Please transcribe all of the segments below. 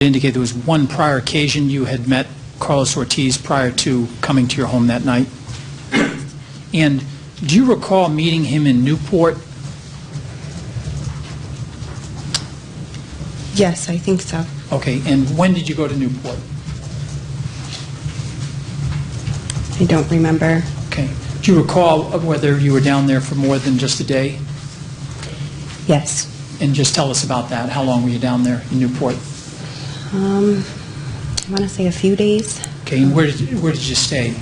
indicate there was one prior occasion you had met Carlos Ortiz prior to coming to your home that night. And do you recall meeting him in Newport? Yes, I think so. Okay, and when did you go to Newport? I don't remember. Okay. Do you recall whether you were down there for more than just a day? Yes. And just tell us about that. How long were you down there in Newport? I want to say a few days. Okay, and where did you stay?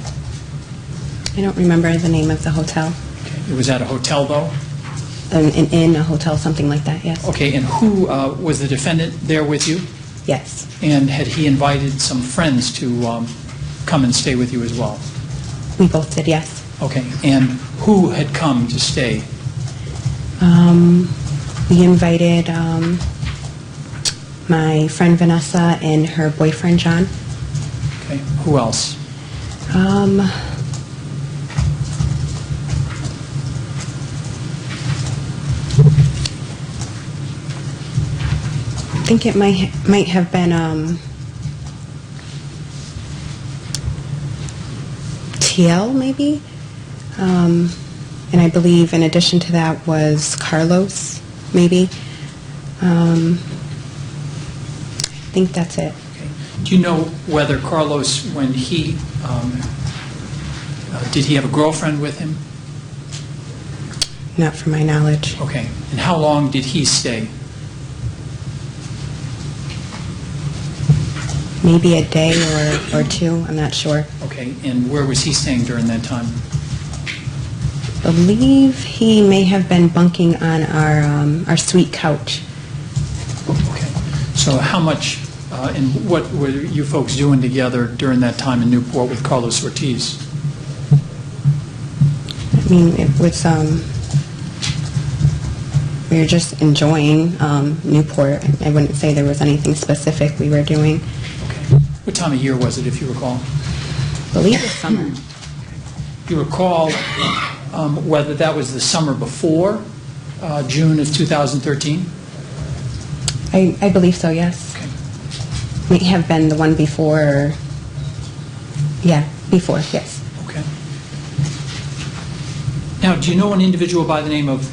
I don't remember the name of the hotel. Okay. It was at a hotel, though? An inn, a hotel, something like that, yes. Okay, and who was the defendant there with you? Yes. And had he invited some friends to come and stay with you as well? We both did, yes. Okay, and who had come to stay? We invited my friend Vanessa and her boyfriend John. Okay, who else? I think it might have been TL maybe, and I believe in addition to that was Carlos maybe. I think that's it. Okay. Do you know whether Carlos, when he, did he have a girlfriend with him? Not from my knowledge. Okay, and how long did he stay? Maybe a day or two, I'm not sure. Okay, and where was he staying during that time? I believe he may have been bunking on our suite couch. Okay, so how much, and what were you folks doing together during that time in Newport with Carlos Ortiz? I mean, it was, we were just enjoying Newport. I wouldn't say there was anything specific we were doing. Okay. What time of year was it, if you recall? I believe it was summer. Do you recall whether that was the summer before June of 2013? I believe so, yes. Okay. May have been the one before, yeah, before, yes. Okay. Now, do you know an individual by the name of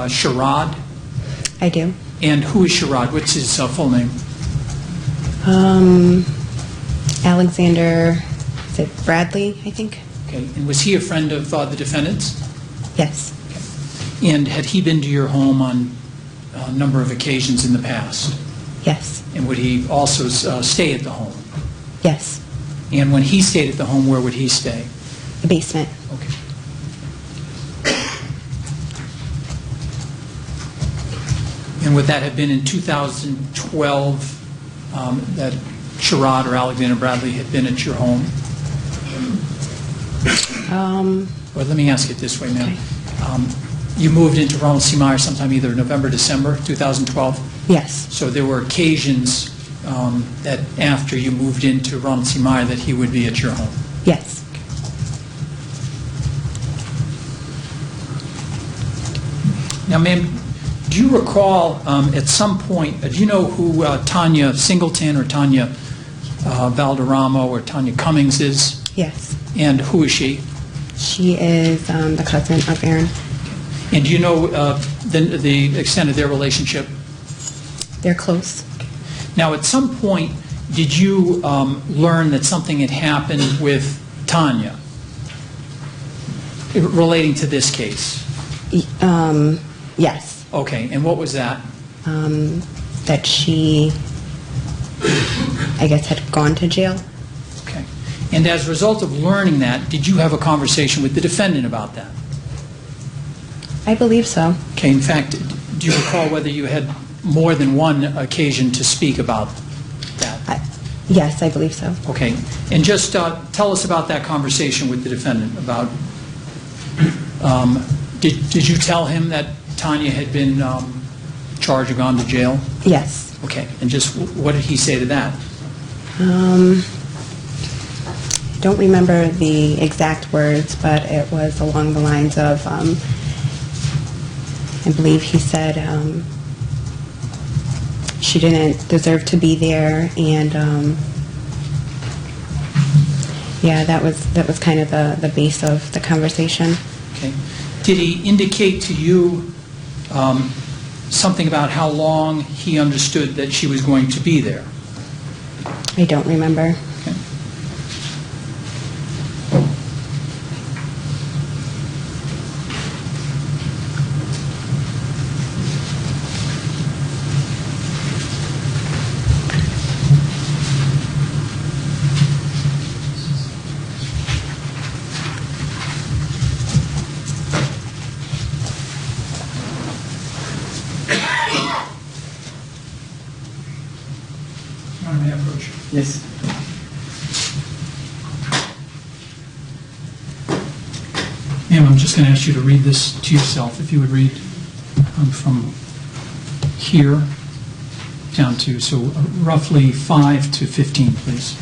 Sherrod? I do. And who is Sherrod? What's his full name? Alexander, is it Bradley, I think? Okay. And was he a friend of the defendant's? Yes. Okay. And had he been to your home on a number of occasions in the past? Yes. And would he also stay at the home? Yes. And when he stayed at the home, where would he stay? The basement. Okay. And would that have been in 2012 that Sherrod or Alexander Bradley had been at your home? Well, let me ask it this way, ma'am. Okay. You moved into Ronald C. Meyer sometime either November, December 2012? Yes. So there were occasions that after you moved into Ronald C. Meyer that he would be at your home? Yes. Now, ma'am, do you recall at some point, do you know who Tanya Singleton or Tanya Valderrama or Tanya Cummings is? Yes. And who is she? She is the cousin of Aaron. And do you know the extent of their relationship? They're close. Now, at some point, did you learn that something had happened with Tanya relating to this case? Yes. Okay, and what was that? That she, I guess, had gone to jail. Okay. And as a result of learning that, did you have a conversation with the defendant about that? I believe so. Okay, in fact, do you recall whether you had more than one occasion to speak about that? Yes, I believe so. Okay, and just tell us about that conversation with the defendant about, did you tell him that Tanya had been charged or gone to jail? Yes. Okay, and just what did he say to that? I don't remember the exact words, but it was along the lines of, I believe he said, she she didn't deserve to be there, and yeah, that was kind of the base of the conversation. Okay. Did he indicate to you something about how long he understood that she was going to be there? I don't remember. Okay. May I approach? Yes. Ma'am, I'm just going to ask you to read this to yourself. If you would read from here down to, so roughly 5 to 15, please.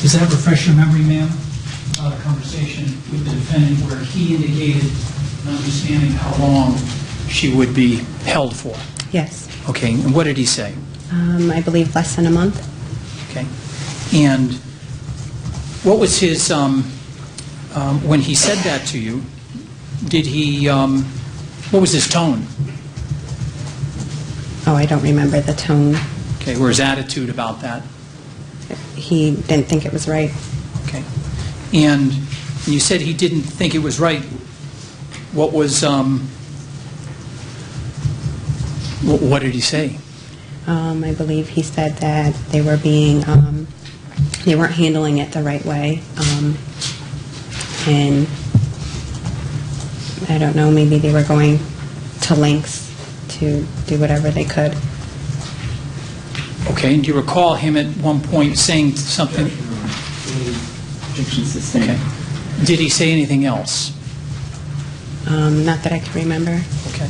Does that refresh your memory, ma'am, about a conversation with the defendant where he indicated an understanding how long she would be held for? Yes. Okay, and what did he say? I believe less than a month. Okay. And what was his, when he said that to you, did he, what was his tone? Oh, I don't remember the tone. Okay, or his attitude about that? He didn't think it was right. Okay. And you said he didn't think it was right. What was, what did he say? I believe he said that they were being, they weren't handling it the right way. And I don't know, maybe they were going to lengths to do whatever they could. Okay, and do you recall him at one point saying something? Objection sustained. Okay. Did he say anything else? Not that I can remember. Okay.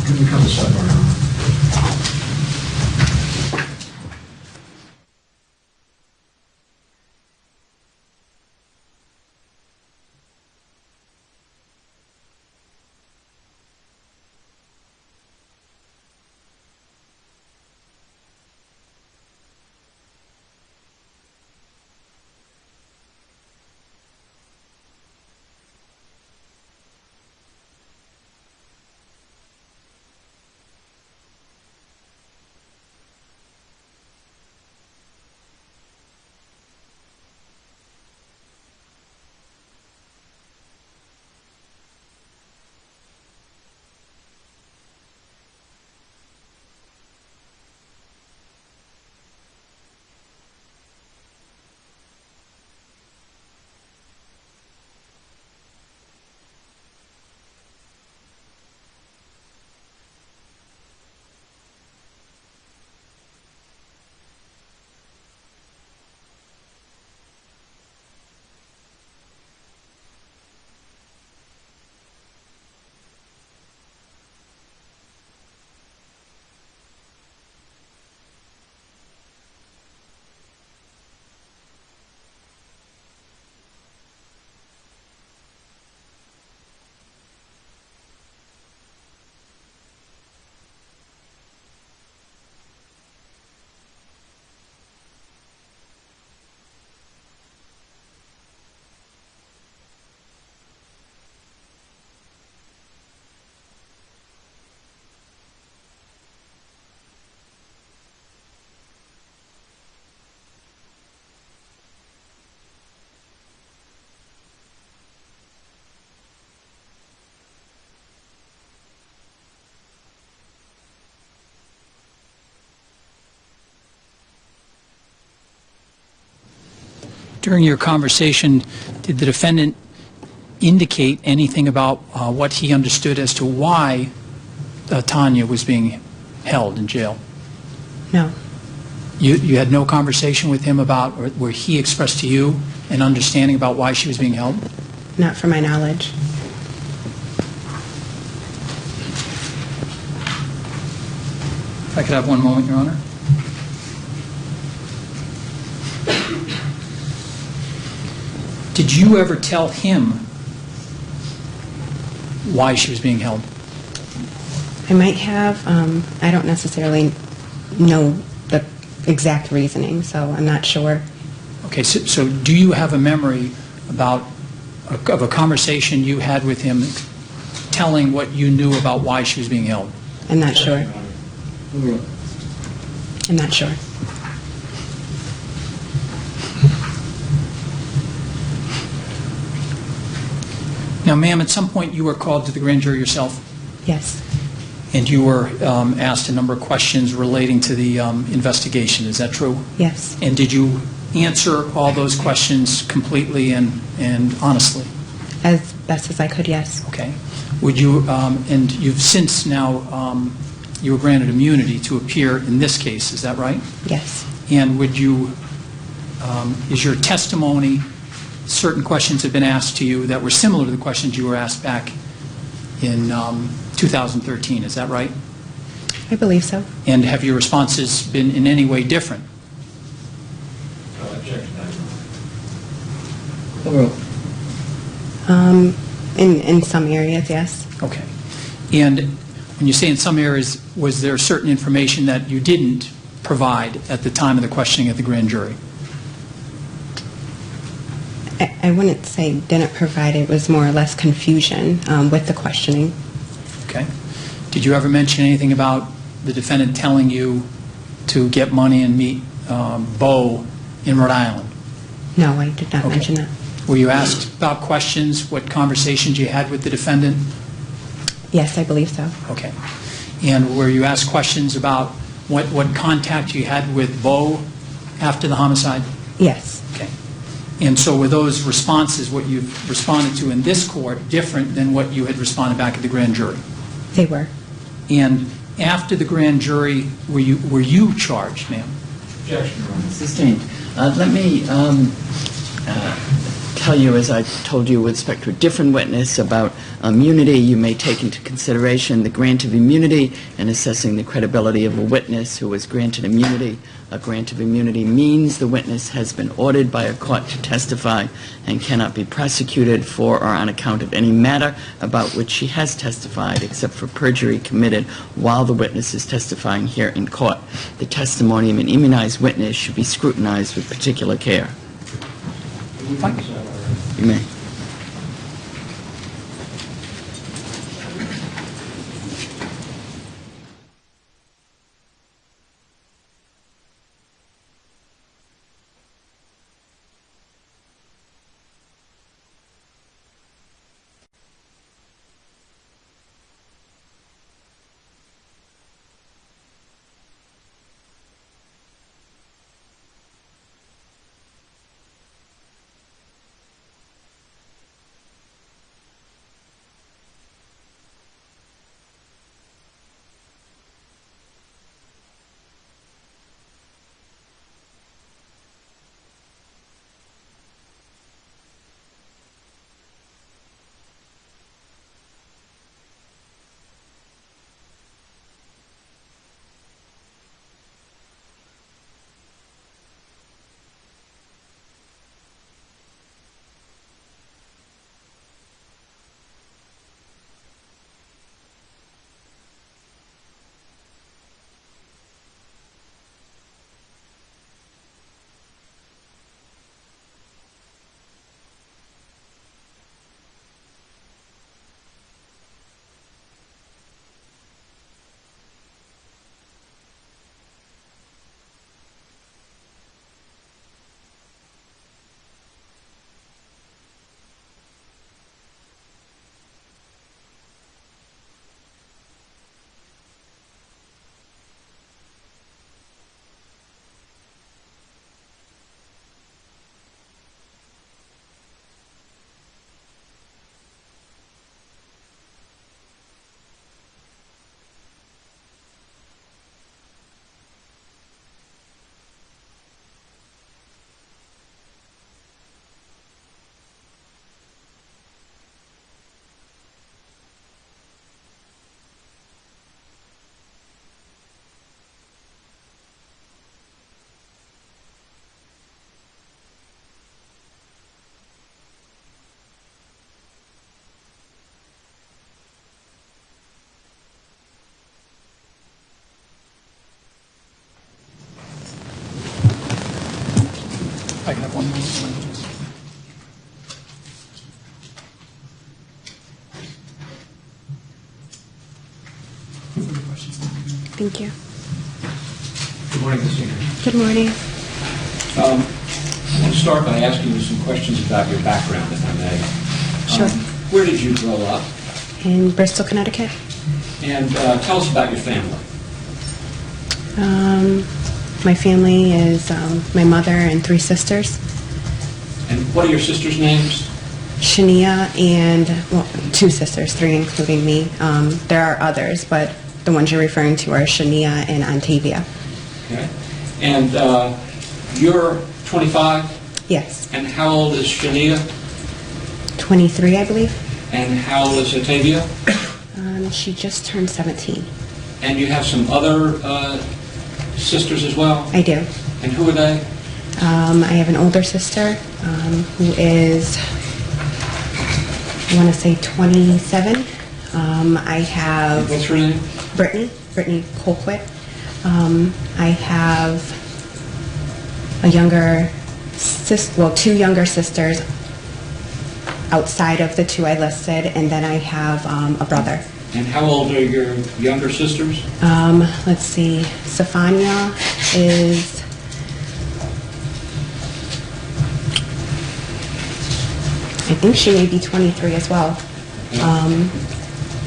Can we come to sidebar? During your conversation, did the defendant indicate anything about what he understood as to why Tanya was being held in jail? No, You had no conversation with him about, or where he expressed to you an understanding about why she was being held? not for my knowledge. If I could have one moment, Your Honor. Did you ever tell him why she was being held? I might have, I don't necessarily know the exact reasoning, so I'm not sure. Okay, so do you have a memory about, of a conversation you had with him telling what you knew about why she was being held? I'm not sure. Overruled. I'm not sure. Now, ma'am, at some point you were called to the grand jury yourself, Yes, and you were asked a number of questions relating to the investigation. Is that true? yes, And did you answer all those questions completely and honestly? as best as I could, yes. Okay. Would you, and you've since now, you were granted immunity to appear in this case, is that right? Yes, And would you, is your testimony, certain questions have been asked to you that were similar to the questions you were asked back in 2013, is that right? I believe so. And have your responses been in any way different? Objection. Overruled. In some areas, yes. Okay. And when you say in some areas, was there certain information that you didn't provide at the time of the questioning at the grand jury? I wouldn't say didn't provide, it was more or less confusion with the questioning. Okay. Did you ever mention anything about the defendant telling you to get money and meet Bo in Rhode Island? No, I did not Okay. mention that. Were you asked about questions, what conversations you had with the defendant? Yes, I believe so. Okay. And were you asked questions about what contact you had with Bo after the homicide? Yes, Okay. And so were those responses, what you've responded to in this court, different than what you had responded back at the grand jury? they were. And after the grand jury, were you charged, ma'am? Objection, Your Honor. Sustained. Let me tell you, as I told you with respect to a different witness, about immunity. You may take into consideration the grant of immunity in assessing the credibility of a witness who was granted immunity. A grant of immunity means the witness has been ordered by a court to testify and cannot be prosecuted for or on account of any matter about which she has testified, except for perjury committed while the witness is testifying here in court. The testimony of an immunized witness should be scrutinized with particular care. You may. I have one more. Thank you. Good morning, Christina. Good morning. I want to start by asking you some questions about your background, if I may. Sure. Where did you grow up? In Bristol, Connecticut. And tell us about your family. My family is my mother and 3 sisters. And what are your sisters' names? Shania and, well, 2 sisters, 3 including me. There are others, but the ones you're referring to are Shania and Antavia. Okay. And you're 25? Yes. And how old is Shania? 23, I believe. And how old is Atavia? She just turned 17. And you have some other sisters as well? I do. And who are they? I have an older sister who is, I want to say 27. I have What's her name? Brittany Colquitt. I have a younger well, 2 younger sisters outside of the 2 I listed, and then I have a brother. And how old are your younger sisters? Let's see, Stefania is I think she may be 23 as well.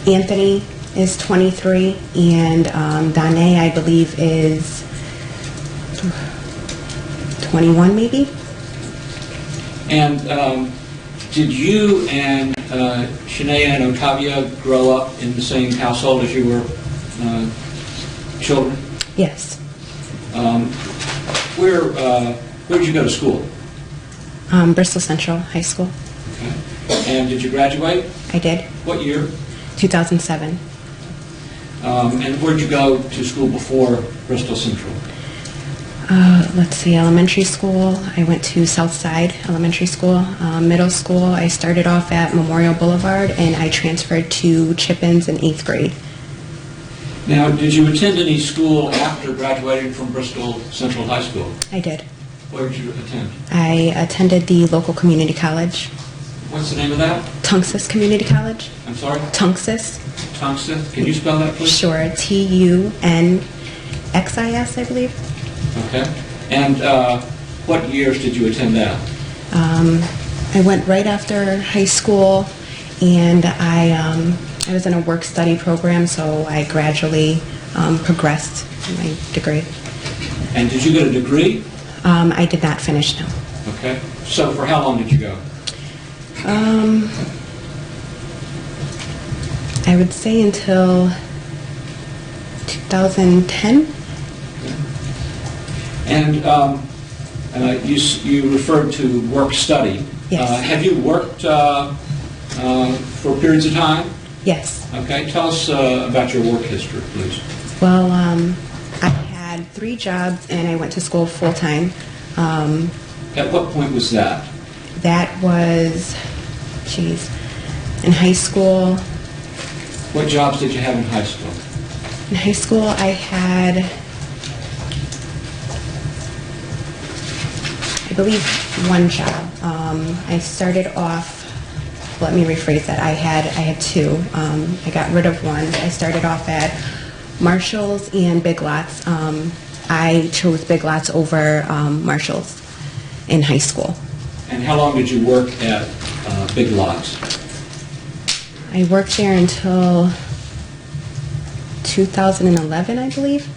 Anthony is 23, and Danae, I believe, is 21 maybe. And did you and Shania and Otavia grow up in the same household as you were children? Yes. Where did you go to school? Bristol Central High School. Okay. And did you graduate? I did. What year? 2007. And where did you go to school before Bristol Central? Let's see, elementary school, I went to Southside Elementary School. Middle school, I started off at Memorial Boulevard, and I transferred to Chippens in 8th grade. Now, did you attend any school after graduating from Bristol Central High School? I did. Where did you attend? I attended the local community college, What's the name of that? Tunxis Community College. I'm sorry? Tunxis. Tungsten? Can you spell that, please? Sure, Tunxis, I believe. Okay. And what years did you attend that? I went right after high school, and I was in a work-study program, so I gradually progressed in my degree. And did you get a degree? I did not finish, no. Okay. So for how long did you go? I would say until 2010. And you referred to work-study. Yes. Have you worked for periods of time? Yes. Okay. Tell us about your work history, please. Well, I had 3 jobs, and I went to school full-time. At what point was that? That was, in high school. What jobs did you have in high school? In high school, I had, I believe, 1 job. I started off, let me rephrase that, I had 2. I got rid of 1. I started off at Marshall's and Big Lots. I chose Big Lots over Marshall's in high school. And how long did you work at Big Lots? I worked there until 2011, I believe.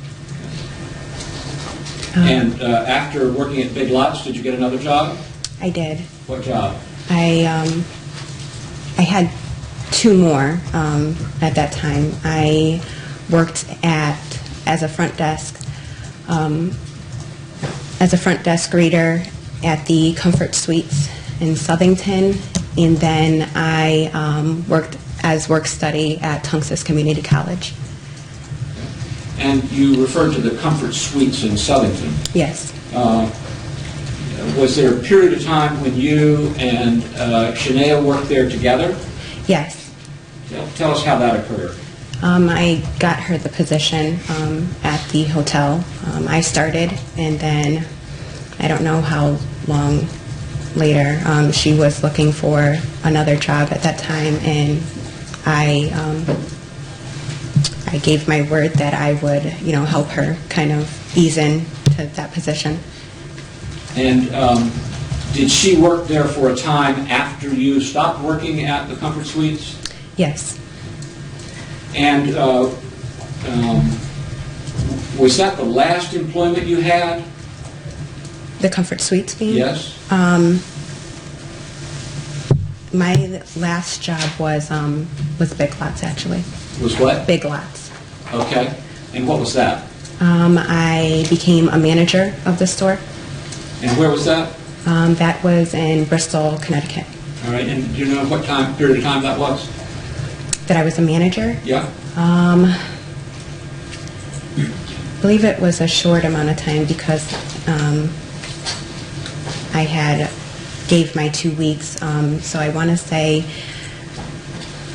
And after working at Big Lots, did you get another job? I did. What job? I had 2 more at that time. I worked as a front desk greeter at the Comfort Suites in Southington, and then I worked as work-study at Tunxis Community College. And you referred to the Comfort Suites in Southington. Yes. Was there a period of time when you and Shania worked there together? Yes. Tell us how that occurred. I got her the position at the hotel. I started, and then I don't know how long later. She was looking for another job at that time, and I gave my word that I would, help her kind of ease into that position. And did she work there for a time after you stopped working at the Comfort Suites? Yes. And was that the last employment you had? The Comfort Suites being? Yes. My last job was Big Lots, actually. Was what? Big Lots. Okay. And what was that? I became a manager of the store. And where was that? That was in Bristol, Connecticut. All right. And do you know what period of time that was? That I was a manager? Yeah. I believe it was a short amount of time because I gave my 2 weeks. So I want to say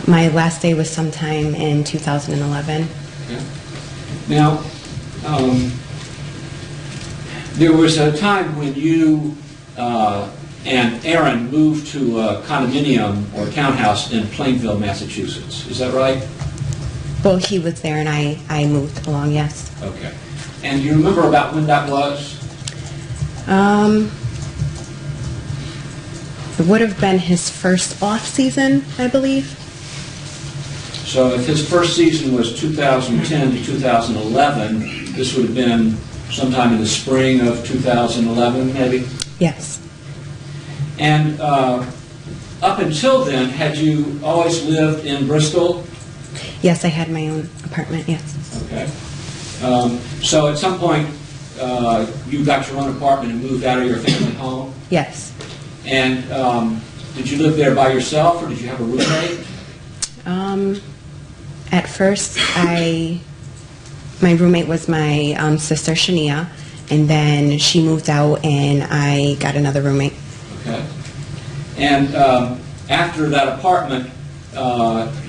my last day was sometime in 2011. Okay. Now, there was a time when you and Aaron moved to a condominium or townhouse in Plainville, Massachusetts. Is that right? Well, he was there and I moved along, yes. Okay. And do you remember about when that was? It would have been his first off season, I believe. So if his first season was 2010 to 2011, this would have been sometime in the spring of 2011, maybe? Yes. And up until then, had you always lived in Bristol? Yes, I had my own apartment, yes. Okay. So at some point, you got your own apartment and moved out of your family home? Yes. And did you live there by yourself, or did you have a roommate? At first, my roommate was my sister, Shania, and then she moved out and I got another roommate. Okay. And after that apartment,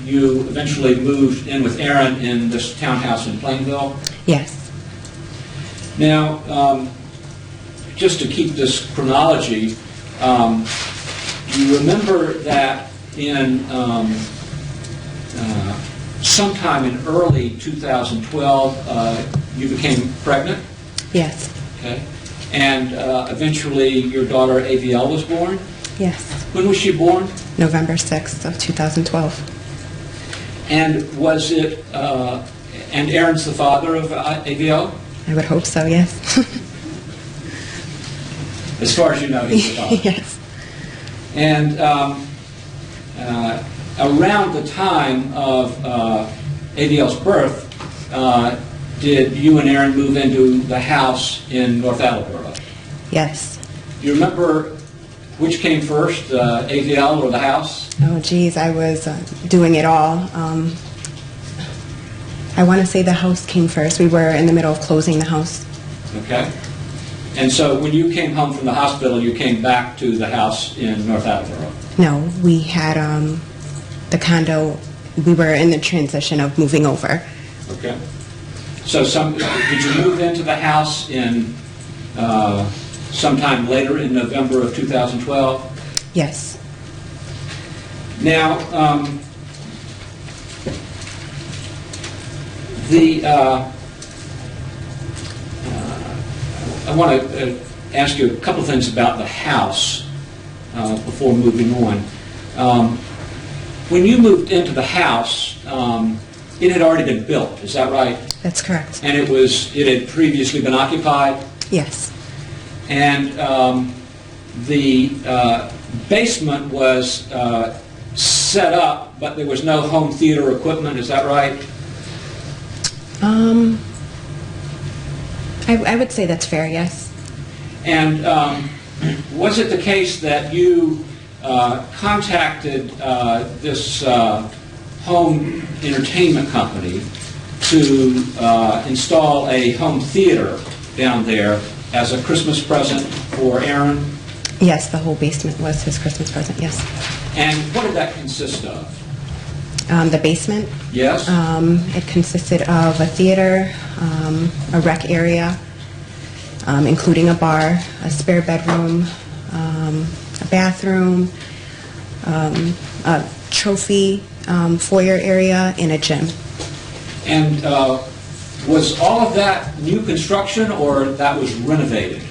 you eventually moved in with Aaron in this townhouse in Plainville? Yes. Now, just to keep this chronology, you remember that in sometime in early 2012, you became pregnant? Yes. Okay. And eventually your daughter AVL was born? Yes. When was she born? November 6th of 2012. And was it, and Aaron's the father of AVL? I would hope so, yes. As far as you know, he's the father. Yes. And around the time of AVL's birth, did you and Aaron move into the house in North Attleboro? Yes. Do you remember which came first, AVL or the house? Oh, geez, I was doing it all. I want to say the house came first. We were in the middle of closing the house. Okay. And so when you came home from the hospital, you came back to the house in North Attleboro? No, we had the condo. We were in the transition of moving over. Okay. So did you move into the house in sometime later in November of 2012? Yes. Now, I want to ask you a couple of things about the house before moving on. When you moved into the house, it had already been built, is that right? That's correct. And it had previously been occupied? Yes. And the basement was set up, but there was no home theater equipment, is that right? I would say that's fair, yes. And was it the case that you contacted this home entertainment company to install a home theater down there as a Christmas present for Aaron? Yes, the whole basement was his Christmas present, yes. And what did that consist of? The basement? Yes? It consisted of a theater, a rec area, including a bar, a spare bedroom, a bathroom, a trophy foyer area, and a gym. And was all of that new construction, or that was renovated?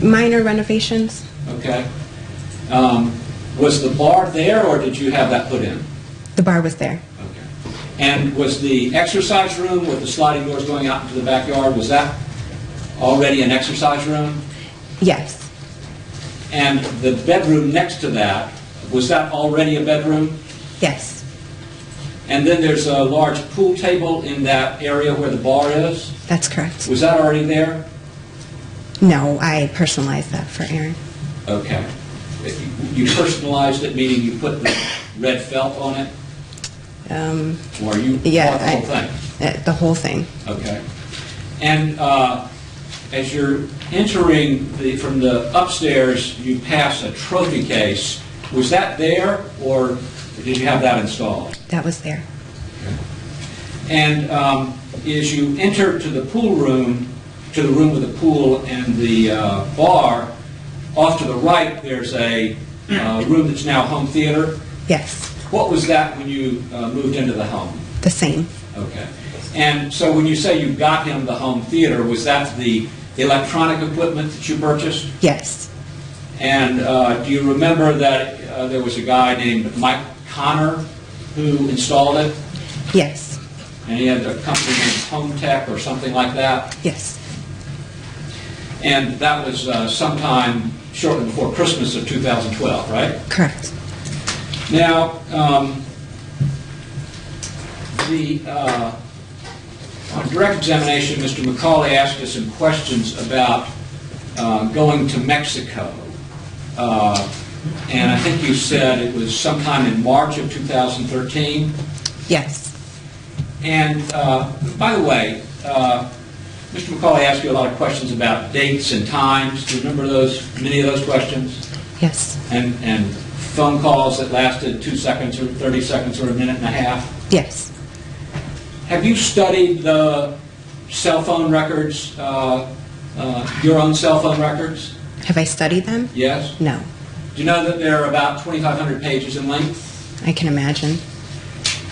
Minor renovations. Okay. Was the bar there, or did you have that put in? The bar was there. Okay. And was the exercise room with the sliding doors going out into the backyard, was that already an exercise room? Yes. And the bedroom next to that, was that already a bedroom? Yes. And then there's a large pool table in that area where the bar is? That's correct. Was that already there? No, I personalized that for Aaron. Okay. You personalized it, meaning you put the red felt on it? Or you Yeah, bought the whole thing? The whole thing. Okay. And as you're entering from the upstairs, you pass a trophy case. Was that there, or did you have that installed? That was there. And as you enter to the pool room, to the room with the pool and the bar, off to the right, there's a room that's now home theater. Yes. What was that when you moved into the home? The same. Okay. And so when you say you got him the home theater, was that the electronic equipment that you purchased? Yes. And do you remember that there was a guy named Mike Connor who installed it? Yes. And he had a company named Home Tech or something like that? Yes. And that was sometime shortly before Christmas of 2012, right? Correct. Now, on direct examination, Mr. McCauley asked us some questions about going to Mexico. And I think you said it was sometime in March of 2013. Yes. And by the way, Mr. McCauley asked you a lot of questions about dates and times. Do you remember many of those questions? Yes. And phone calls that lasted 2 seconds or 30 seconds or a minute and a half? Yes. Have you studied the cell phone records, your own cell phone records? Have I studied them? Yes? No. Do you know that they're about 2,500 pages in length? I can imagine.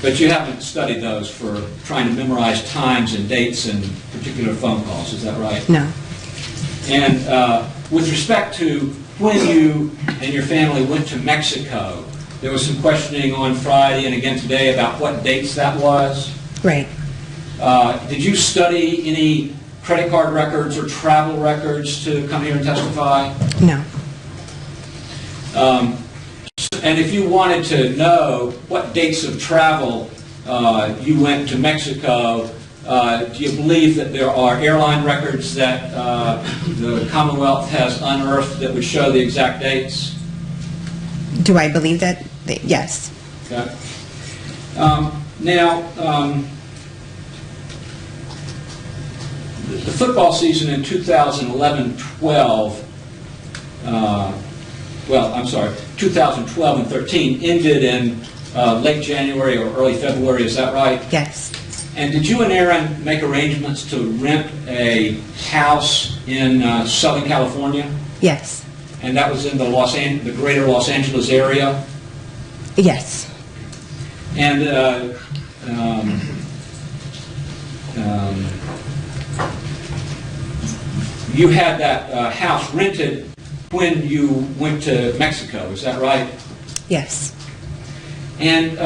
But you haven't studied those for trying to memorize times and dates and particular phone calls, is that right? No. And with respect to when you and your family went to Mexico, there was some questioning on Friday and again today about what dates that was. Right. Did you study any credit card records or travel records to come here and testify? No. And if you wanted to know what dates of travel you went to Mexico, do you believe that there are airline records that the Commonwealth has unearthed that would show the exact dates? Do I believe that? Yes. Okay. Now, the football season in 2011-12, 2012 and 13 ended in late January or early February, is that right? Yes. And did you and Aaron make arrangements to rent a house in Southern California? Yes. And that was in the greater Los Angeles area? Yes. And you had that house rented when you went to Mexico, is that right? Yes. And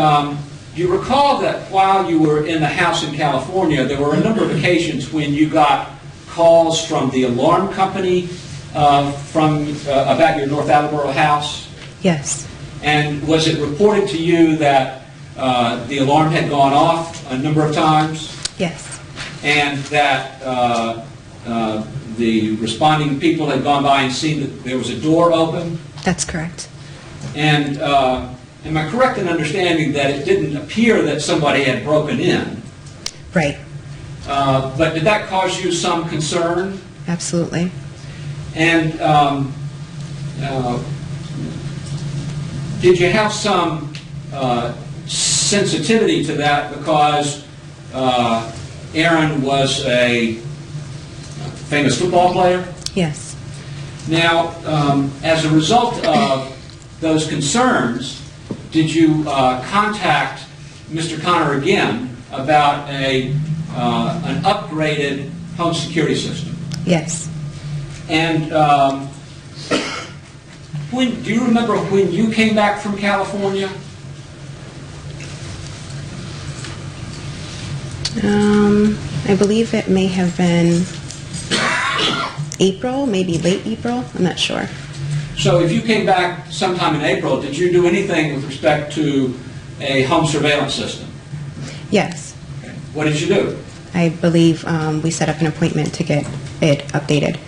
you recall that while you were in the house in California, there were a number of occasions when you got calls from the alarm company about your North Attleboro house? Yes. And was it reported to you that the alarm had gone off a number of times? Yes. And that the responding people had gone by and seen that there was a door open? That's correct. And am I correct in understanding that it didn't appear that somebody had broken in? Right. But did that cause you some concern? Absolutely. And did you have some sensitivity to that because Aaron was a famous football player? Yes. Now, as a result of those concerns, did you contact Mr. Connor again about an upgraded home security system? Yes. And do you remember when you came back from California? I believe it may have been April, maybe late April. I'm not sure. So if you came back sometime in April, did you do anything with respect to a home surveillance system? Yes. Okay. What did you do? I believe we set up an appointment to get it updated.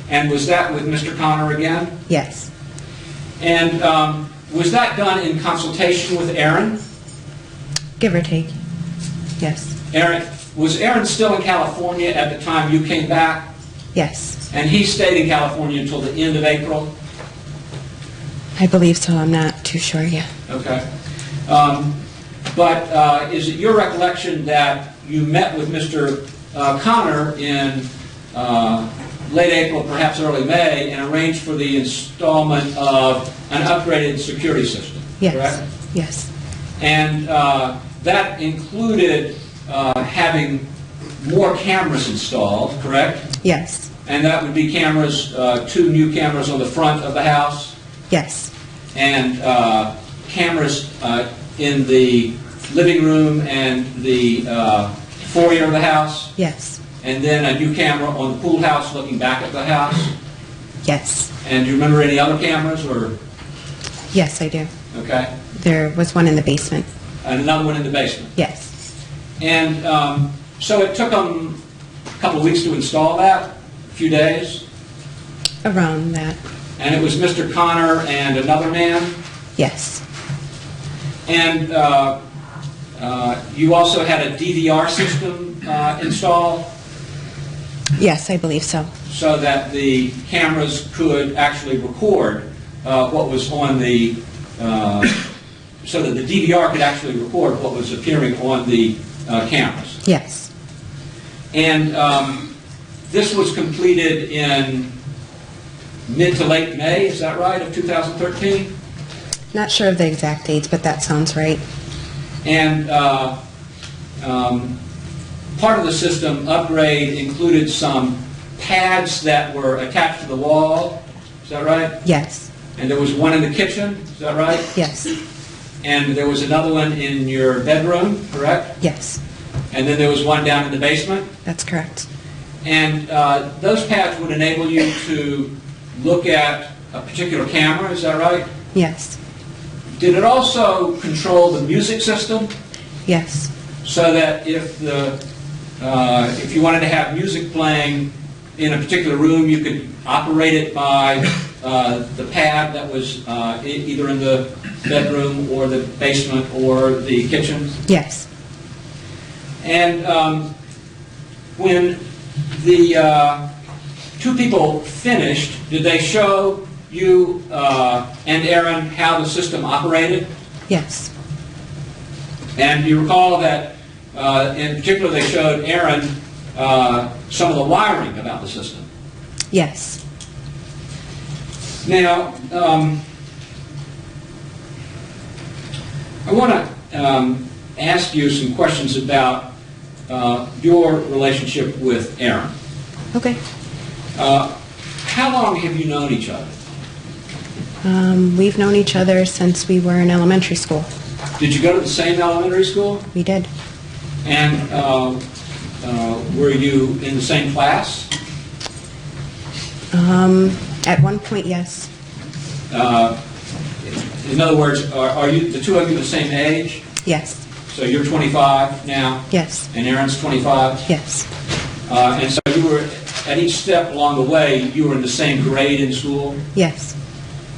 And was that with Mr. Connor again? Yes. And was that done in consultation with Aaron? Give or take. Yes. Was Aaron still in California at the time you came back? Yes. And he stayed in California until the end of April? I believe so. I'm not too sure yet. Okay. But is it your recollection that you met with Mr. Connor in late April, perhaps early May, and arranged for the installment of an upgraded security system? Yes. Correct? Yes. And that included having more cameras installed, correct? Yes. And that would be cameras, 2 new cameras on the front of the house, Yes. and cameras in the living room and the foyer of the house, Yes. and then a new camera on the pool house looking back at the house. Yes. And do you remember any other cameras, or, Yes, I do. okay, There was one in the basement. and another one in the basement? Yes. And so it took them a couple of weeks to install that, a few days, Around that. and it was Mr. Connor and another man, Yes. and you also had a DVR system installed Yes, I believe so. so that the cameras could actually record what was on the, so that the DVR could actually record what was appearing on the cameras. Yes. And this was completed in mid to late May, is that right, of 2013? Not sure of the exact dates, but that sounds right. And part of the system upgrade included some pads that were attached to the wall, is that right? Yes. And there was one in the kitchen, is that right? Yes. And there was another one in your bedroom, correct? Yes. And then there was one down in the basement? That's correct. And those pads would enable you to look at a particular camera, is that right? Yes. Did it also control the music system Yes. so that if you wanted to have music playing in a particular room, you could operate it by the pad that was either in the bedroom or the basement or the kitchen? Yes. And when the 2 people finished, did they show you and Aaron how the system operated? Yes. And you recall that in particular they showed Aaron some of the wiring about the system. Yes. Now, I want to ask you some questions about your relationship with Aaron. Okay. How long have you known each other? We've known each other since we were in elementary school. Did you go to the same elementary school? We did. And were you in the same class? At one point, yes. In other words, are you the 2 of you the same age? Yes. So you're 25 now, Yes. and Aaron's 25? Yes. And so you were, at each step along the way, you were in the same grade in school? Yes.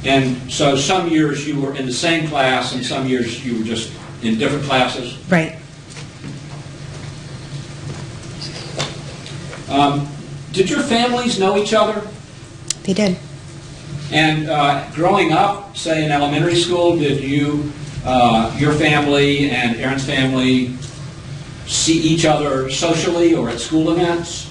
And so some years you were in the same class, and some years you were just in different classes? Right. Did your families know each other? They did. And growing up, say in elementary school, did you, your family and Aaron's family see each other socially or at school events?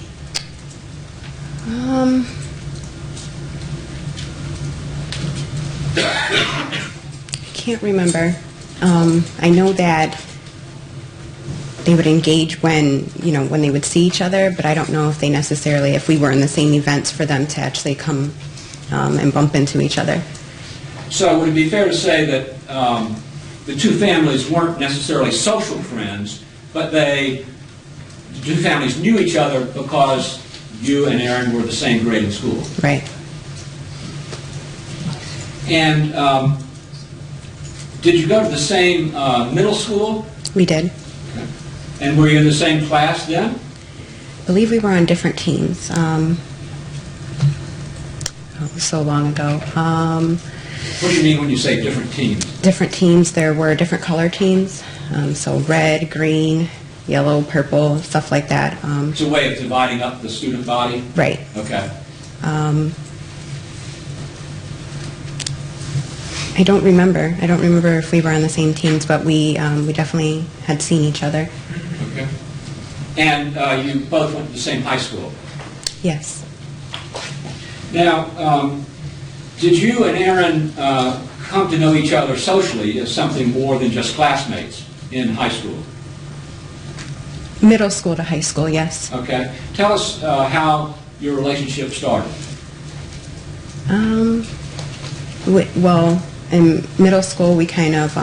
Can't remember. I know that they would engage when, when they would see each other, but I don't know if they necessarily, if we were in the same events for them to actually come and bump into each other. So would it be fair to say that the two families weren't necessarily social friends, but the two families knew each other because you and Aaron were the same grade in school? Right. And did you go to the same middle school? We did. Okay. And were you in the same class then? I believe we were on different teams. It was so long ago. What do you mean when you say different teams? Different teams, there were different color teams. So red, green, yellow, purple, stuff like that. It's a way of dividing up the student body? Right. Okay. I don't remember. I don't remember if we were on the same teams, but we definitely had seen each other. Okay. And you both went to the same high school? Yes. Now, did you and Aaron come to know each other socially as something more than just classmates in high school? Middle school to high school, yes. Okay. Tell us how your relationship started. Well, in middle school, we kind of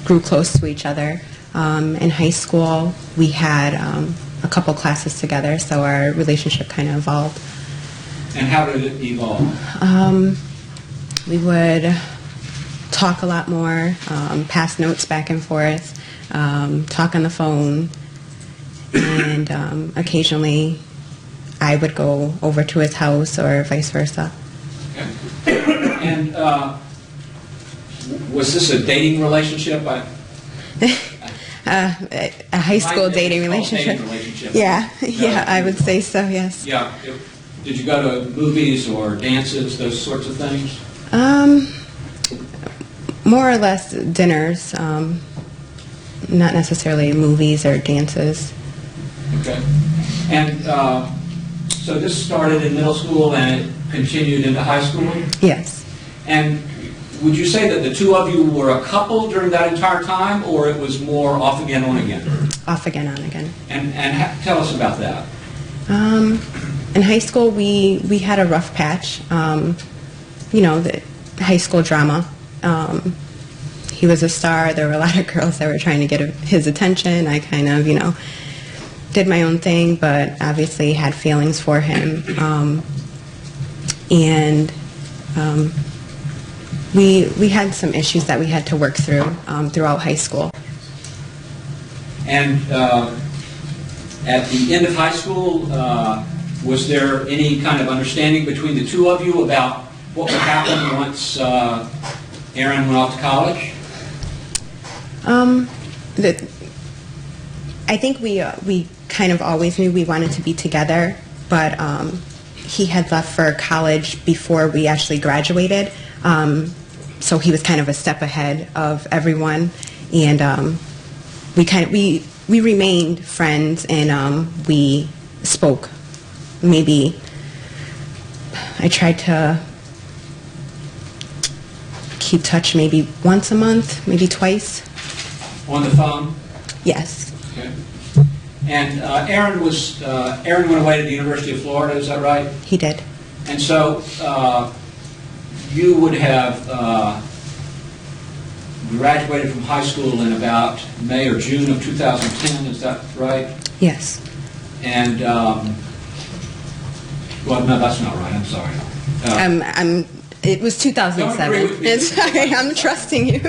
grew close to each other. In high school, we had a couple classes together, so our relationship kind of evolved. And how did it evolve? We would talk a lot more, pass notes back and forth, talk on the phone, and occasionally I would go over to his house or vice versa. Okay. And was this a dating relationship? A high school dating relationship. Yeah, yeah, I would say so, yes. Yeah. Did you go to movies or dances, those sorts of things? More or less dinners, not necessarily movies or dances. Okay. And so this started in middle school and it continued into high school? Yes. And would you say that the two of you were a couple during that entire time, or it was more off again, on again? Off again, on again. And tell us about that. In high school, we had a rough patch. The high school drama. He was a star. There were a lot of girls that were trying to get his attention. I kind of, did my own thing, but obviously had feelings for him. We had some issues that we had to work through throughout high school. And at the end of high school, was there any kind of understanding between the two of you about what would happen once Aaron went off to college? I think we kind of always knew we wanted to be together, but he had left for college before we actually graduated, so he was kind of a step ahead of everyone, and we remained friends, and we spoke. Maybe I tried to keep touch maybe once a month, maybe twice. On the phone? Yes. Okay. And Aaron went away to the University of Florida, is that right? He did. And so you would have graduated from high school in about May or June of 2010, is that right? Yes. And, well, no, that's not right, I'm sorry. It was Don't agree 2007. with me. It's sorry, I'm trusting you.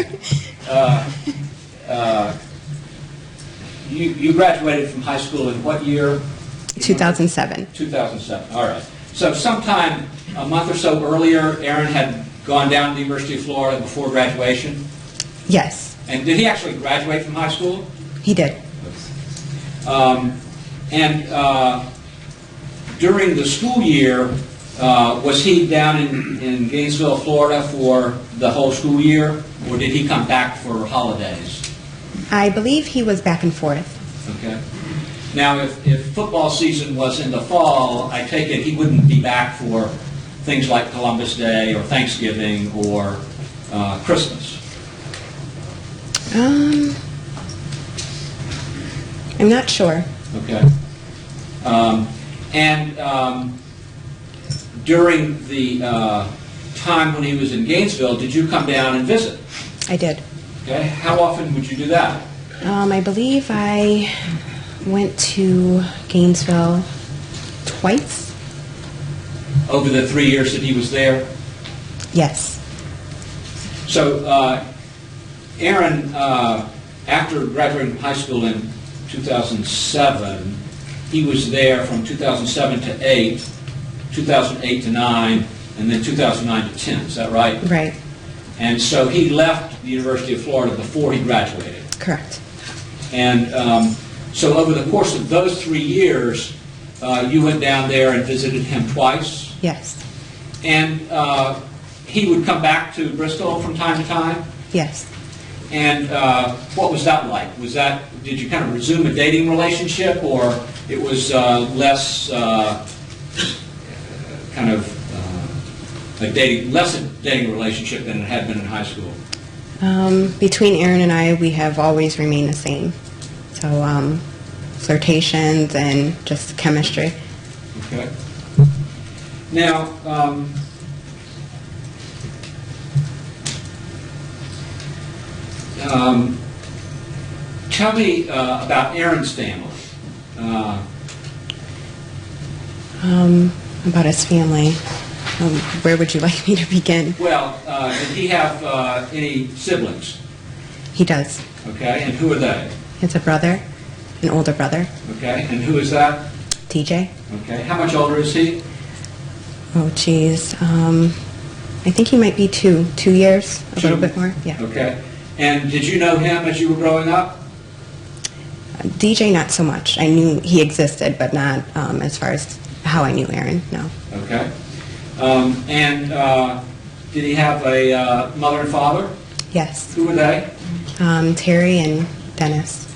You graduated from high school in what year? 2007. 2007, all right. So sometime a month or so earlier, Aaron had gone down to the University of Florida before graduation? Yes, And did he actually graduate from high school? he did. And during the school year, was he down in Gainesville, Florida for the whole school year, or did he come back for holidays? I believe he was back and forth. Okay. Now, if football season was in the fall, I take it he wouldn't be back for things like Columbus Day or Thanksgiving or Christmas. I'm not sure. Okay. During the time when he was in Gainesville, did you come down and visit? I did. Okay. How often would you do that? I believe I went to Gainesville twice. Over the 3 years that he was there? Yes. So, Aaron, after graduating from high school in 2007, he was there from 2007 to 8, 2008 to 9, and then 2009 to 10. Is that right? Right. And so he left the University of Florida before he graduated. Correct. And so over the course of those 3 years, you went down there and visited him twice. Yes. And he would come back to Bristol from time to time. Yes. And what was that like? Did you kind of resume a dating relationship, or it was less less a dating relationship than it had been in high school? Between Aaron and I, we have always remained the same. So flirtations and just chemistry. Okay. Now, tell me about Aaron's family. About his family. Where would you like me to begin? Well, did he have any siblings? He does. Okay, and who are they? He has a brother, an older brother, Okay, and who is that? TJ. Okay, how much older is he? Oh, geez. I think he might be 2 years, a little bit more. Yeah. Okay, and did you know him as you were growing up? DJ, not so much. I knew he existed, but not as far as how I knew Aaron, no. Okay. And did he have a mother and father? Yes. Who were they? Terry and Dennis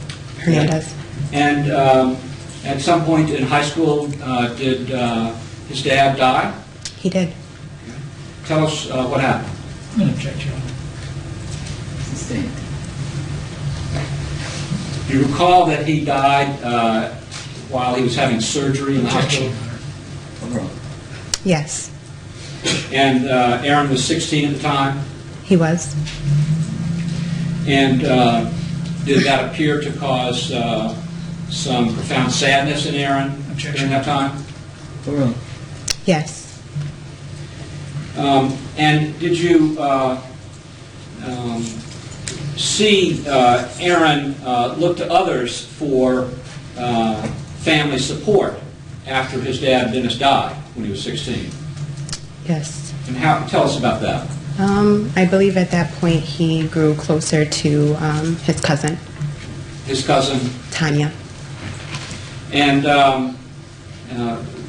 Hernandez. And at some point in high school, did his dad die? He did. Tell us what happened. I'm going to object, Your Honor. Sustained. Do you recall that he died while he was having surgery in the Objection, hospital? Your Honor. Yes, And Aaron was 16 at the time? he was. And did that appear to cause some profound sadness in Aaron Objection. during that time? Yes. And did you see Aaron look to others for family support after his dad Dennis died when he was 16? Yes. And tell us about that. I believe at that point he grew closer to his cousin, His cousin. Tanya. And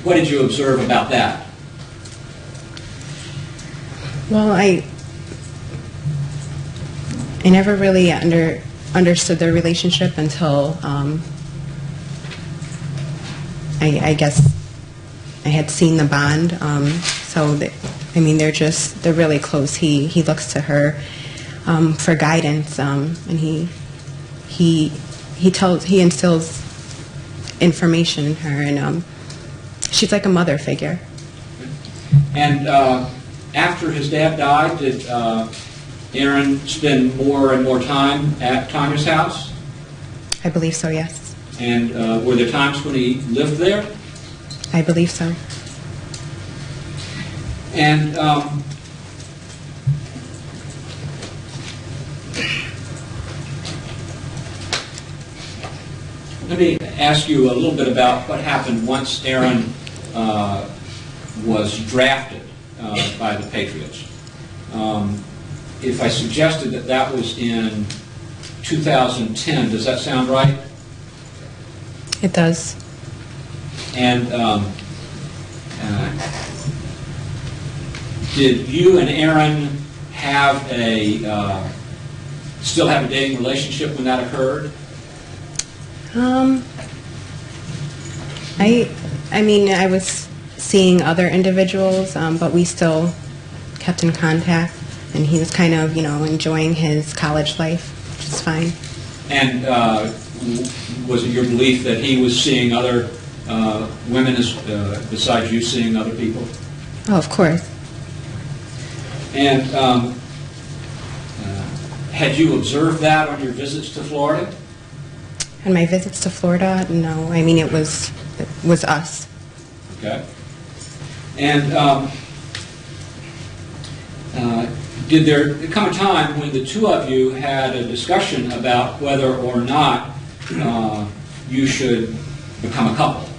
what did you observe about that? Well, I never really understood their relationship until I guess I had seen the bond. They're really close. He looks to her for guidance, and he instills information in her, and she's like a mother figure. And after his dad died, did Aaron spend more and more time at Tanya's house? I believe so, yes. And were there times when he lived there? I believe so. And let me ask you a little bit about what happened once Aaron was drafted by the Patriots. If I suggested that that was in 2010, does that sound right? It does. And did you and Aaron still have a dating relationship when that occurred? I mean, I was seeing other individuals, but we still kept in contact, and he was kind of, enjoying his college life, which is fine. And was it your belief that he was seeing other women besides you seeing other people? Oh, of course. And had you observed that on your visits to Florida? And my visits to Florida, no. I mean, it was us. Okay. And did there come a time when the two of you had a discussion about whether or not you should become a couple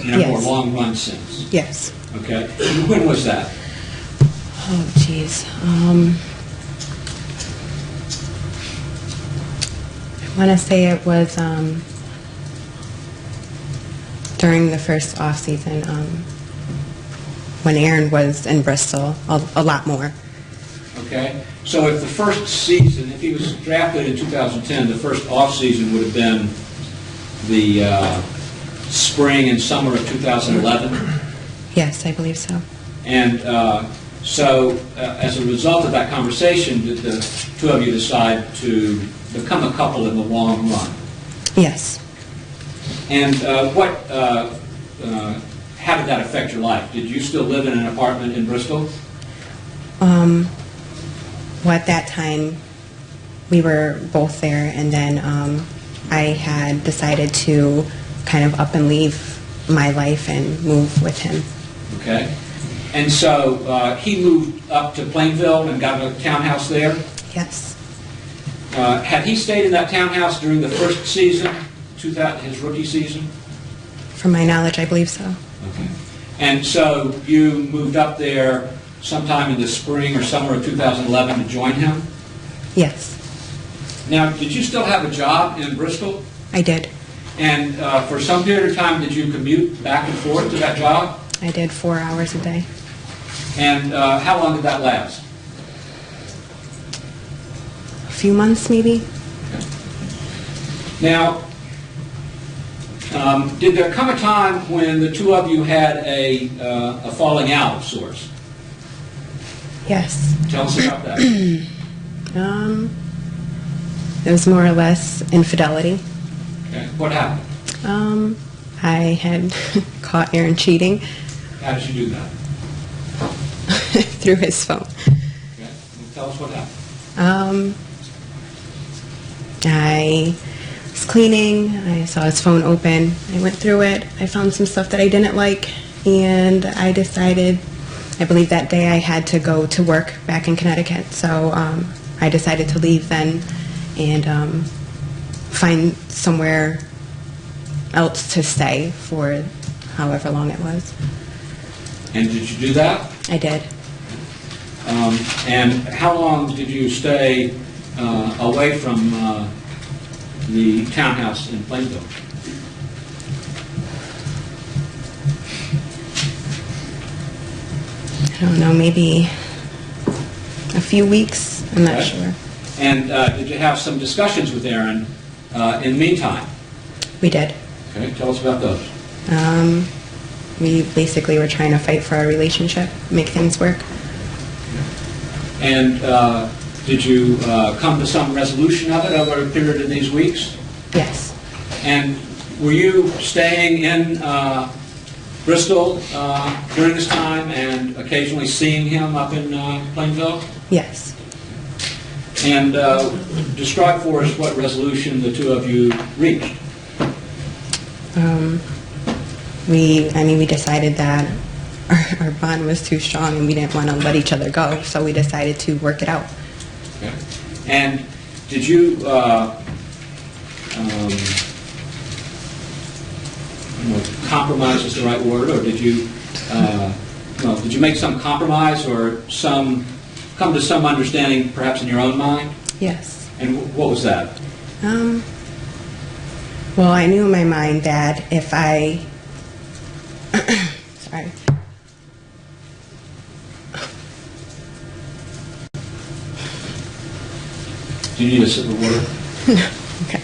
in a more Yes. long-run sense? Yes. Okay. And when was that? Oh, jeez. I want to say it was during the first off season when Aaron was in Bristol a lot more. Okay. So if the first season, if he was drafted in 2010, the first off season would have been the spring and summer of 2011? Yes, I believe so. And so, as a result of that conversation, did the two of you decide to become a couple in the long run? Yes. And how did that affect your life? Did you still live in an apartment in Bristol? Well, at that time, we were both there, and then I had decided to kind of up and leave my life and move with him. Okay. And so he moved up to Plainville and got a townhouse there? Yes. Had he stayed in that townhouse during the first season, his rookie season? From my knowledge, I believe so. Okay. And so you moved up there sometime in the spring or summer of 2011 to join him? Yes, Now, did you still have a job in Bristol? I did. And for some period of time, did you commute back and forth to that job? I did 4 hours a day. And how long did that last? A few months, maybe? Now, did there come a time when the two of you had a falling out of sorts? Yes. Tell us about that. It was more or less infidelity. Okay. What happened? I had caught Aaron cheating How did you do that? through his phone. Okay. Well, tell us what happened. I was cleaning, I saw his phone open, I went through it, I found some stuff that I didn't like, and I decided, I believe that day I had to go to work back in Connecticut, so I decided to leave then and find somewhere else to stay for however long it was. And did you do that? I did. And how long did you stay away from the townhouse in Plainville? I don't know, maybe a few weeks, I'm not Okay. sure. And did you have some discussions with Aaron in the meantime? We did. Okay, tell us about those. We basically were trying to fight for our relationship, make things work. And did you come to some resolution of it over a period of these weeks? Yes. And were you staying in Bristol during this time and occasionally seeing him up in Plainville? Yes. And describe for us what resolution the two of you reached. We decided that our bond was too strong and we didn't want to let each other go, so we decided to work it out. Okay. And did you, I don't know if compromise is the right word, or did you, did you make some compromise or come to some understanding perhaps in your own mind? Yes. And what was that? Well, I knew in my mind that if I... Sorry. Do you need a sip of water? Okay.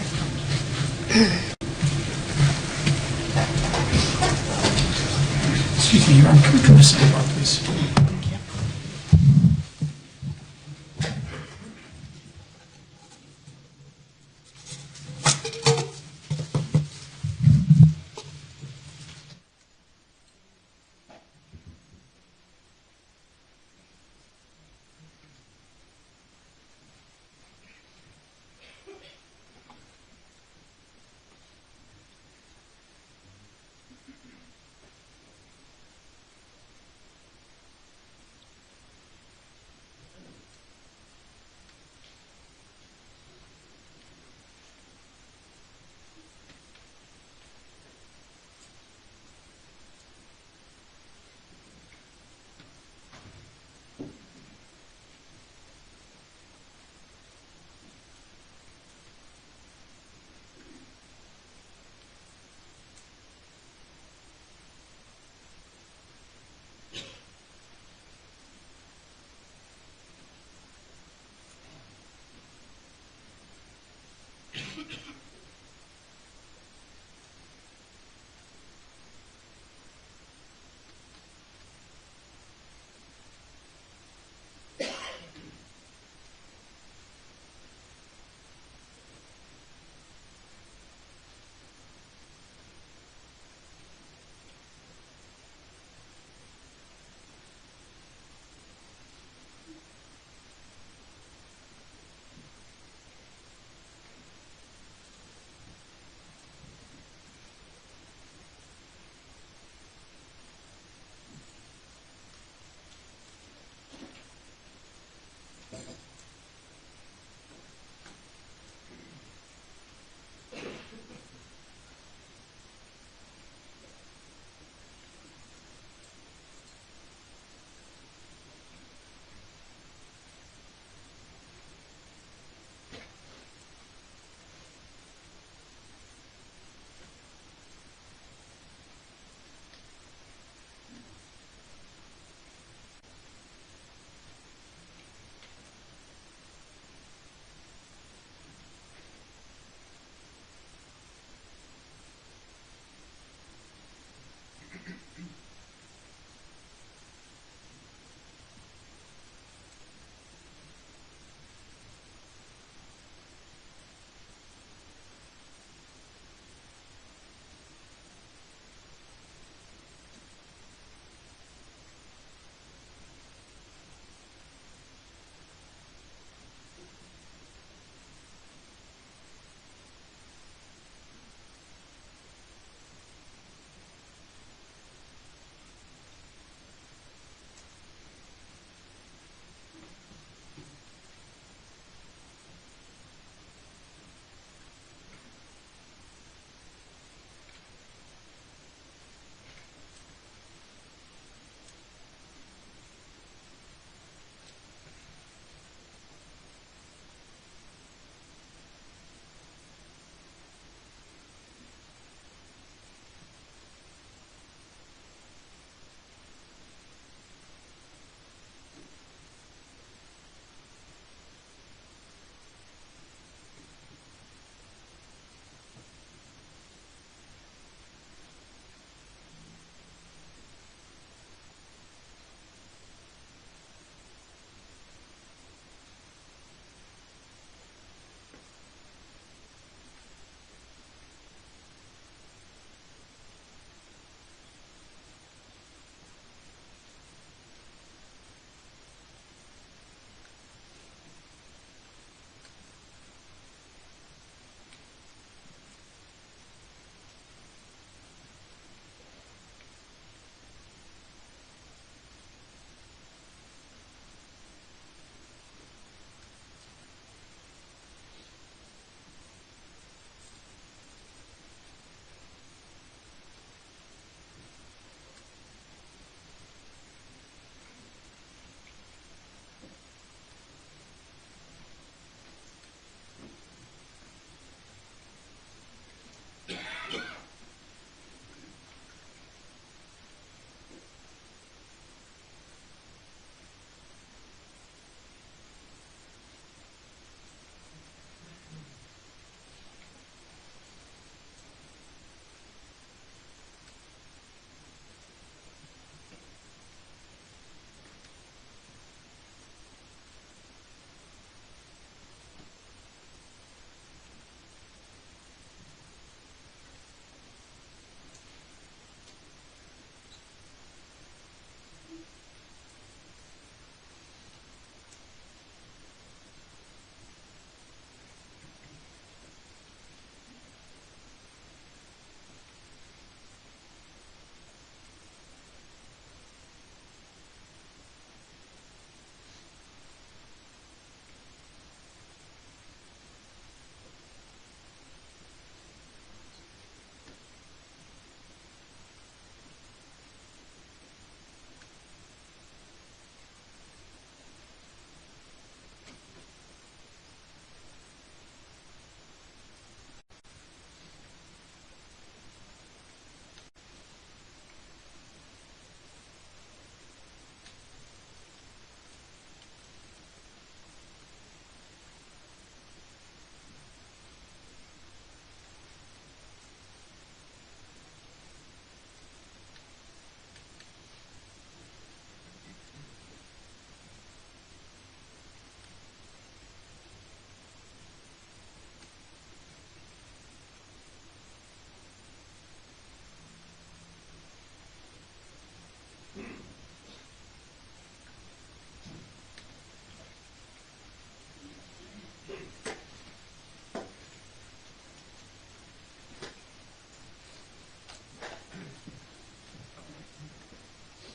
Excuse me, Your Honor, can we come to sidebar, please? Thank you.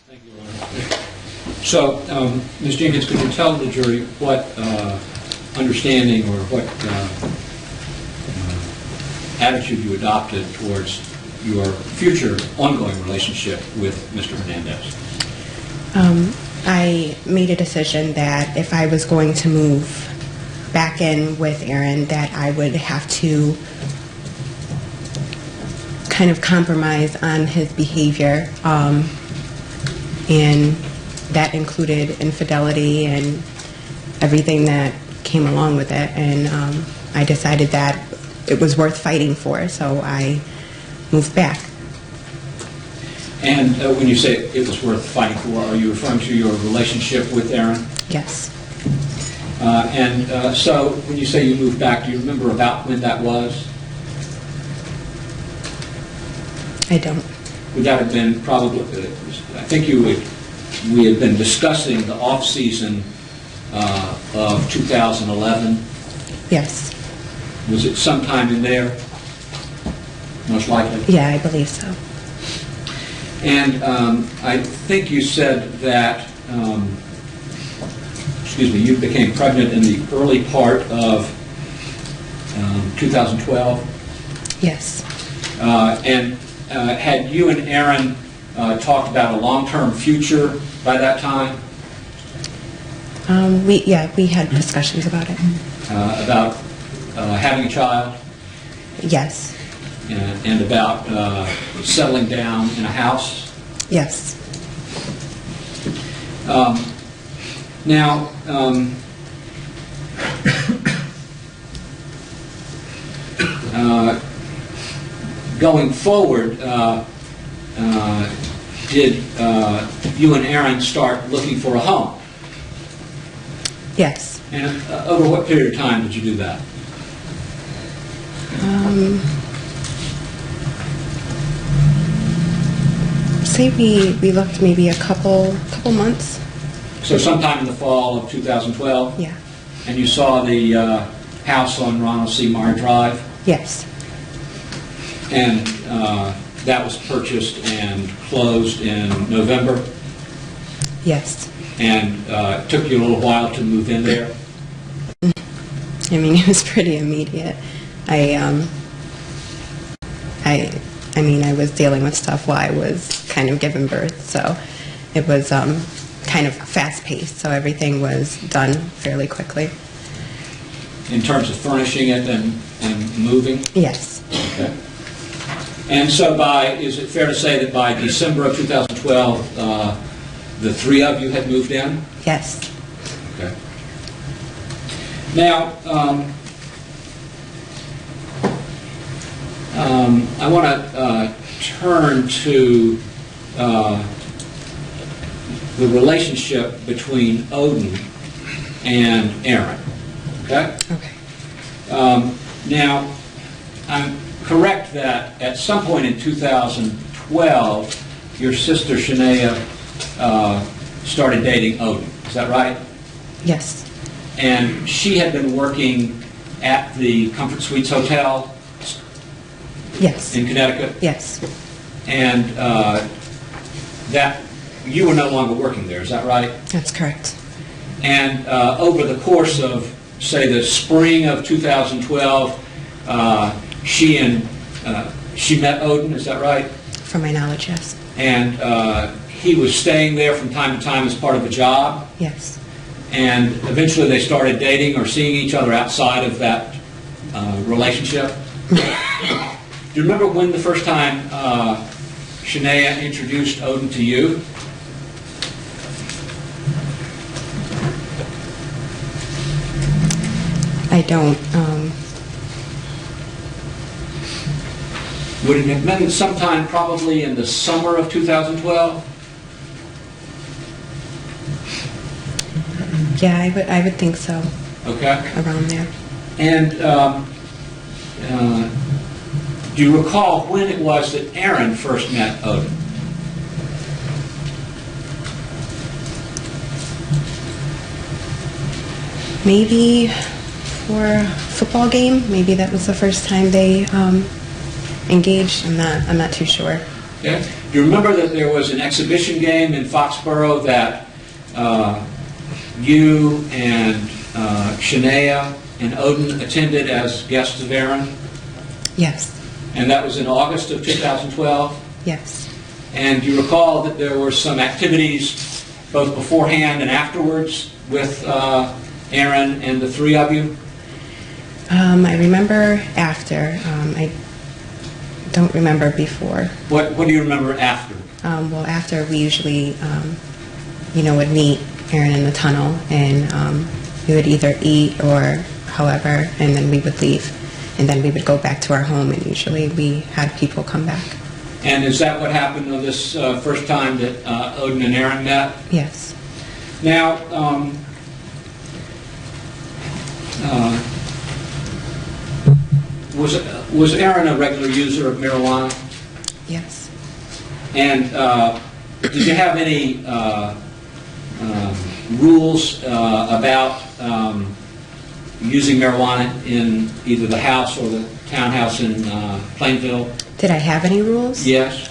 Thank you, Lauren. So, Ms. Jenkins, could you tell the jury what understanding or what attitude you adopted towards your future ongoing relationship with Mr. Hernandez? I made a decision that if I was going to move back in with Aaron, that I would have to kind of compromise on his behavior, and that included infidelity and everything that came along with it. And I decided that it was worth fighting for, so I moved back. And when you say it was worth fighting for, are you referring to your relationship with Aaron? Yes. So when you say you moved back, do you remember about when that was? I don't. Would that have been probably, I think we had been discussing the off-season of 2011. Yes. Was it sometime in there? Most likely. Yeah, I believe so. And I think you said that, you became pregnant in the early part of 2012. Yes. And had you and Aaron talked about a long-term future by that time? We had discussions about it. About having a child? Yes. And about settling down in a house? Yes. Now, going forward, did you and Aaron start looking for a home? Yes. And over what period of time did you do that? Say we looked maybe a couple months. So sometime in the fall of 2012? Yeah. And you saw the house on Ronald C. Meyer Drive? Yes. And that was purchased and closed in November? Yes. And it took you a little while to move in there? I mean, it was pretty immediate. I was dealing with stuff while I was kind of giving birth, so it was kind of fast-paced, so everything was done fairly quickly. In terms of furnishing it and moving? Yes. Okay. And so is it fair to say that by December of 2012, the three of you had moved in? Yes. Okay. Now, I want to turn to the relationship between Odin and Aaron. Okay? Okay. Now, I'm correct that at some point in 2012, your sister Shania started dating Odin. Is that right? Yes. And she had been working at the Comfort Suites Hotel Yes. in Connecticut, Yes. and that you were no longer working there. Is that right? That's correct. And over the course of, say, the spring of 2012, she met Odin. Is that right? From my knowledge, yes. And he was staying there from time to time as part of a job. Yes. And eventually they started dating or seeing each other outside of that relationship. Do you remember when the first time Shania introduced Odin to you? I don't. Would it have been sometime probably in the summer of 2012? Yeah, I would think so. Okay. Around there. And do you recall when it was that Aaron first met Odin? Maybe for a football game. Maybe that was the first time they engaged. I'm not too sure. Okay. Do you remember that there was an exhibition game in Foxborough that you and Shania and Odin attended as guests of Aaron? Yes. And that was in August of 2012? Yes. And do you recall that there were some activities both beforehand and afterwards with Aaron and the three of you? I remember after. I don't remember before. What do you remember after? Well, after we usually, would meet Aaron in the tunnel, and we would either eat or however, and then we would leave. And then we would go back to our home, and usually we had people come back. And is that what happened on this first time that Odin and Aaron met? Yes. Now, was Aaron a regular user of marijuana? Yes. And did you have any rules about using marijuana in either the house or the townhouse in Plainville? Did I have any rules? Yes.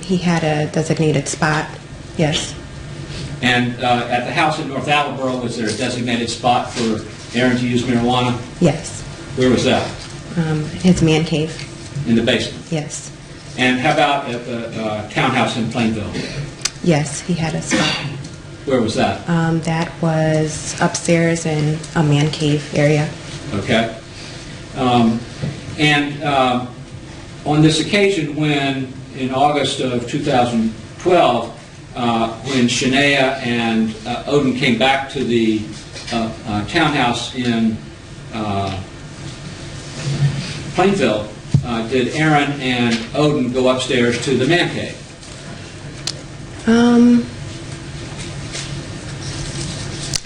He had a designated spot. Yes. And at the house in North Attleboro, was there a designated spot for Aaron to use marijuana? Yes. Where was that? His man cave. In the basement? Yes. And how about at the townhouse in Plainville? Yes, he had a spot. Where was that? That was upstairs in a man cave area. Okay. And on this occasion, when in August of 2012, when Shania and Odin came back to the townhouse in Plainville, did Aaron and Odin go upstairs to the man cave?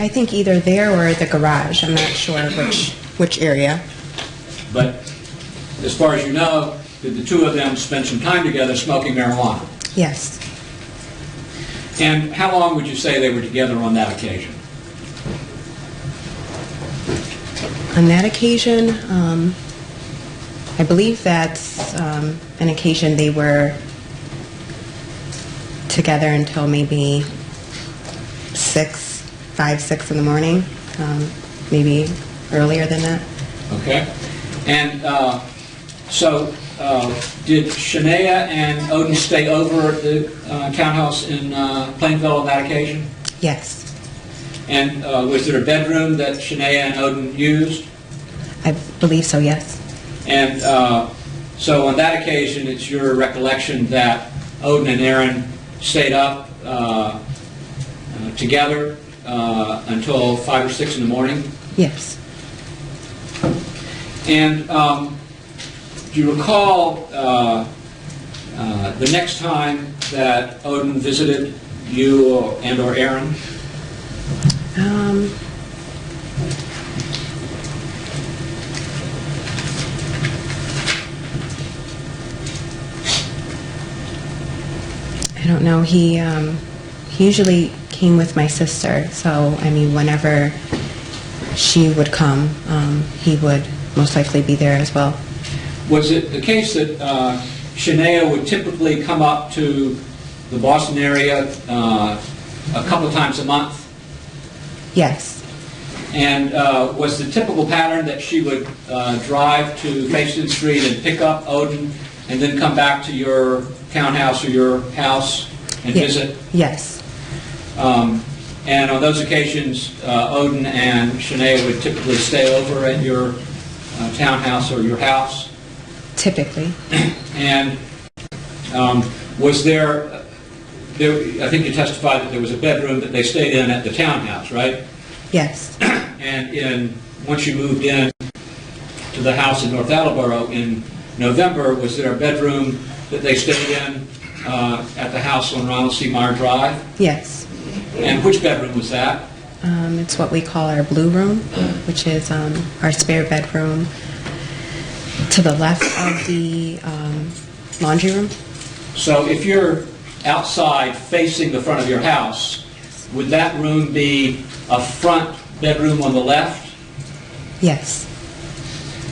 I think either there or the garage. I'm not sure which area. But as far as you know, did the two of them spend some time together smoking marijuana? Yes. And how long would you say they were together on that occasion? On that occasion, I believe that's an occasion they were together until maybe 5, 6 in the morning, maybe earlier than that. Okay. And so did Shania and Odin stay over at the townhouse in Plainville on that occasion? Yes. And was there a bedroom that Shania and Odin used? I believe so, yes. And so on that occasion, it's your recollection that Odin and Aaron stayed up together until 5 or 6 in the morning? Yes. And do you recall the next time that Odin visited you or Aaron? I don't know. He usually came with my sister, so I mean, whenever she would come, he would most likely be there as well. Was it the case that Shania would typically come up to the Boston area a couple times a month? Yes. And was the typical pattern that she would drive to Facein Street and pick up Odin and then come back to your townhouse or your house and visit? Yes. And on those occasions, Odin and Shania would typically stay over at your townhouse or your house? Typically. And was there, I think you testified that there was a bedroom that they stayed in at the townhouse, right? Yes. And once you moved in to the house in North Attleboro in November, was there a bedroom that they stayed in at the house on Ronald C. Meyer Drive? Yes. And which bedroom was that? It's what we call our blue room, which is our spare bedroom to the left of the laundry room. So if you're outside facing the front of your house, would that room be a front bedroom on the left? Yes.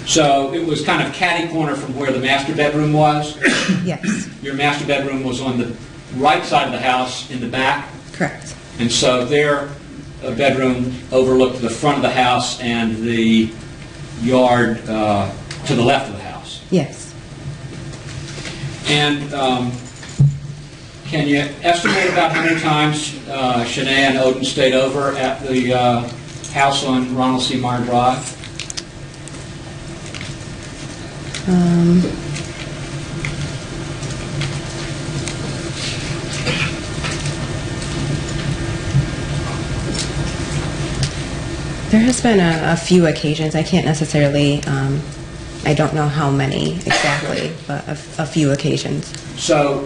So it was kind of catty corner from where the master bedroom was. Yes, Your master bedroom was on the right side of the house in the back. correct. And so their bedroom overlooked the front of the house and the yard to the left of the house. Yes. And can you estimate about how many times Shanae and Odin stayed over at the house on Ronald C. Meyer Drive? There has been a few occasions. I can't necessarily, I don't know how many exactly, but a few occasions. So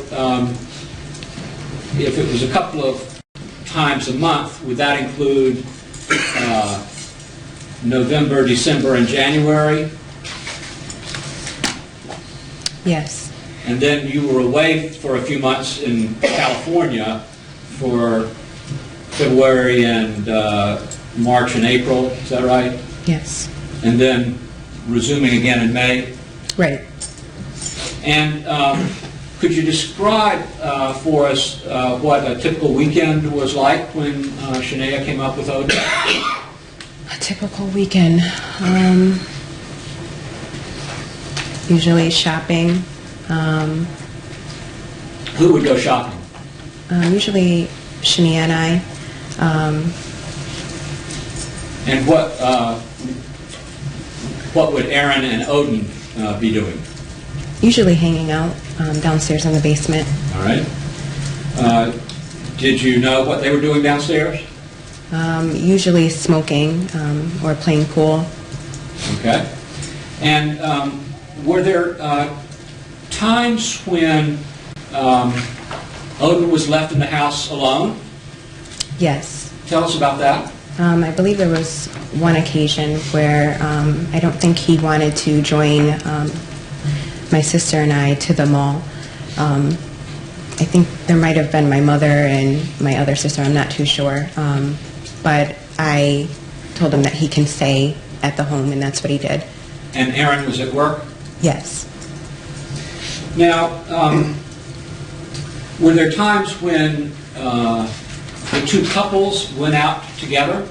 if it was a couple of times a month, would that include November, December, and January? Yes, And then you were away for a few months in California for February and March and April, is that right? yes, And then resuming again in May? right. And could you describe for us what a typical weekend was like when Shania came up with Odin? A typical weekend. Usually shopping. Who would go shopping? Usually Shania and I. And what would Aaron and Odin be doing? Usually hanging out downstairs in the basement. All right. Did you know what they were doing downstairs? Usually smoking or playing pool. Okay. And were there times when Odin was left in the house alone? Yes. Tell us about that. I believe there was one occasion where I don't think he wanted to join my sister and I to the mall. I think there might have been my mother and my other sister, I'm not too sure. But I told him that he can stay at the home, and that's what he did. And Aaron was at work? Yes. Now, were there times when the two couples went out together?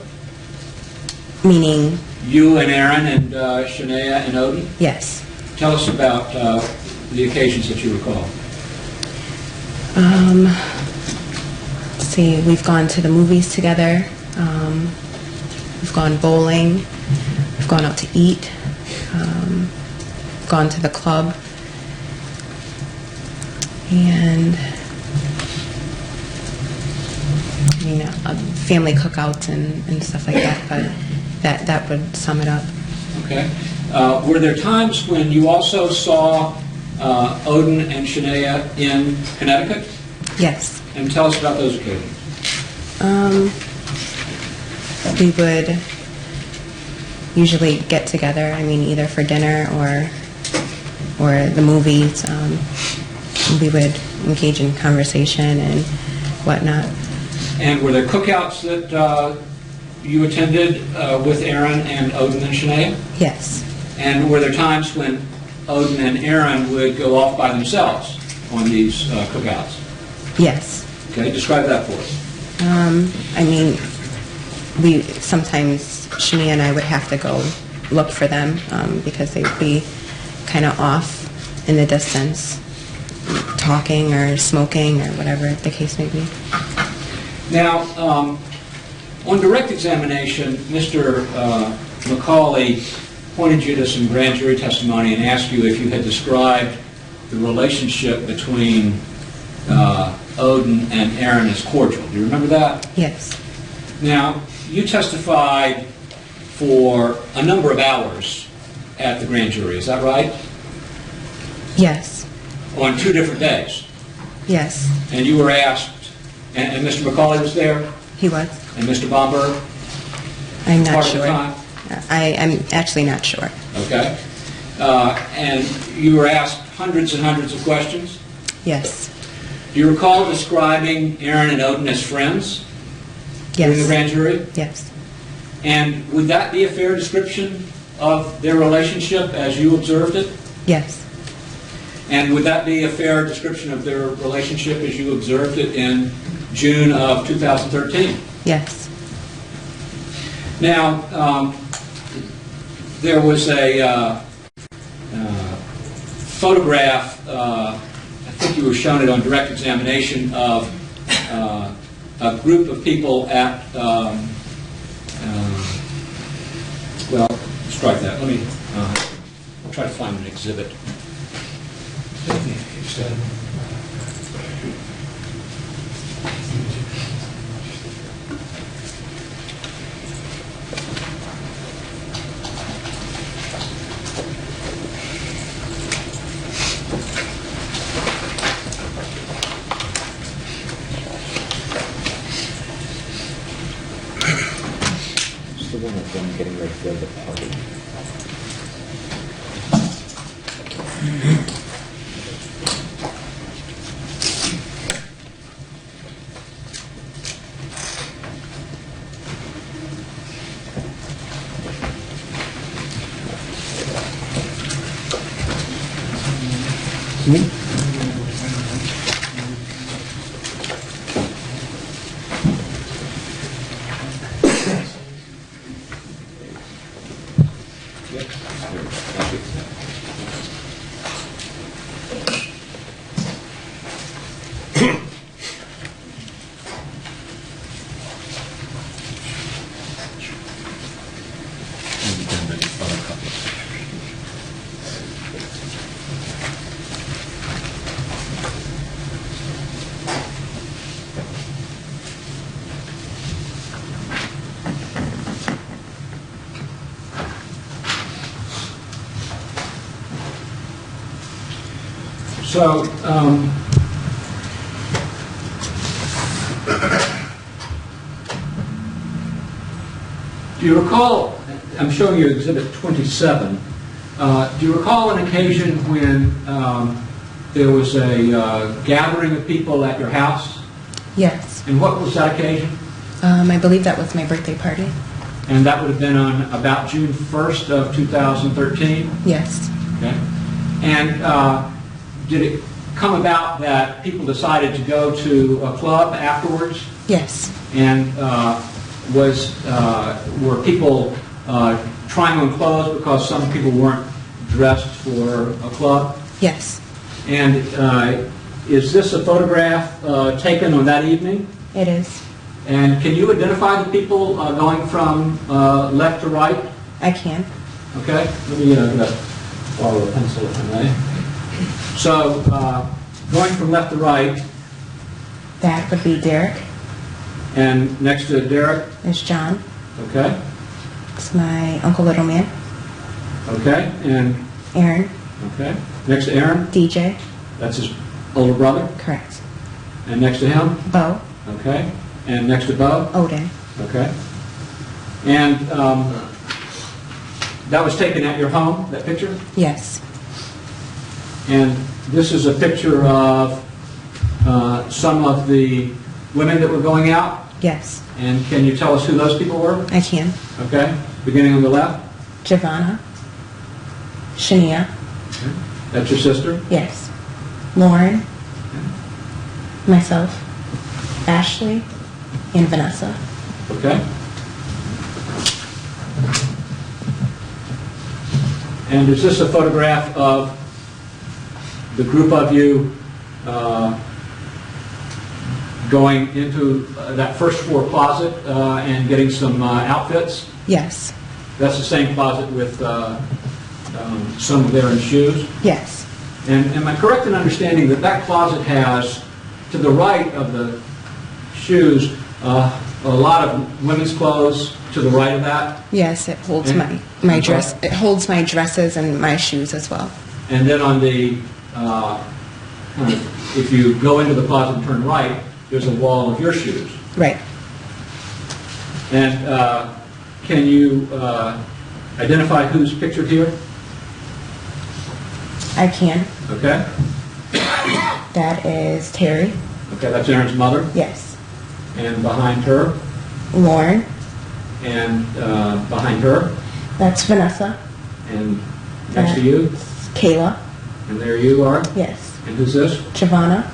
Meaning, You and Aaron and Shania and Odin? yes. Tell us about the occasions that you recall. Let's see, we've gone to the movies together. We've gone bowling. We've gone out to eat. Gone to the club. And, family cookouts and stuff like that, but that would sum it up. Okay. Were there times when you also saw Odin and Shania in Connecticut? Yes. And tell us about those occasions. We would usually get together, either for dinner or the movies. We would engage in conversation and whatnot. And were there cookouts that you attended with Aaron and Odin and Shania? Yes. And were there times when Odin and Aaron would go off by themselves on these cookouts? Yes. Okay, describe that for us. We sometimes, Shania and I would have to go look for them because they would be kind of off in the distance, talking or smoking or whatever the case may be. Now, on direct examination, Mr. McCauley pointed you to some grand jury testimony and asked you if you had described the relationship between Odin and Aaron as cordial. Do you remember that? Yes. Now, you testified for a number of hours at the grand jury, is that right? Yes. On 2 different days. Yes. And you were asked, and Mr. McCauley was there, He was. and Mr. Bomberg, I'm not part of the sure. time? I'm actually not sure. Okay. And you were asked hundreds and hundreds of questions. Yes. Do you recall describing Aaron and Odin as friends during the Yes. grand jury? Yes. And would that be a fair description of their relationship as you observed it? Yes. And would that be a fair description of their relationship as you observed it in June of 2013? Yes. Now, there was a photograph, I think you were shown it on direct examination, of a group of people at, well, strike that. Let me, I'll try to find an exhibit. It's the one of them getting ready to go to the party. So, do you recall, I'm showing you Exhibit 27, do you recall an occasion when there was a gathering of people at your house? Yes. And what was that occasion? I believe that was my birthday party. And that would have been on about June 1st of 2013? Yes. Okay. And did it come about that people decided to go to a club afterwards? Yes. And were people trying on clothes because some people weren't dressed for a club? Yes. And is this a photograph taken on that evening? It is. And can you identify the people going from left to right? I can. Okay, let me borrow a pencil if I may. So, going from left to right, That would be Derek. and next to Derek, It's John. okay, It's my Uncle Little Man. okay, and, Aaron. okay, next to Aaron, DJ. that's his older brother, Correct. and next to him, Bo. okay, and next to Bo, Odin. okay. And that was taken at your home, that picture? Yes. And this is a picture of some of the women that were going out. Yes. And can you tell us who those people were? I can. Okay, beginning on the left. Giovanna. Shania. That's your sister. Yes. Lauren. Myself. Ashley. And Vanessa. Okay. And is this a photograph of the group of you going into that first floor closet and getting some outfits? Yes. That's the same closet with some of their shoes? Yes. And am I correct in understanding that that closet has, to the right of the shoes, a lot of women's clothes to the right of that? Yes, it holds And- my dress. It holds my dresses and my shoes as well. And then on the, if you go into the closet and turn right, there's a wall of your shoes. Right. And can you identify who's pictured here? I can. Okay? That is Terry. Okay, that's Aaron's mother. Yes. And behind her, Lauren. and behind her, That's Vanessa. And next to you? Kayla, And there you are? yes. And who's this? Giovanna,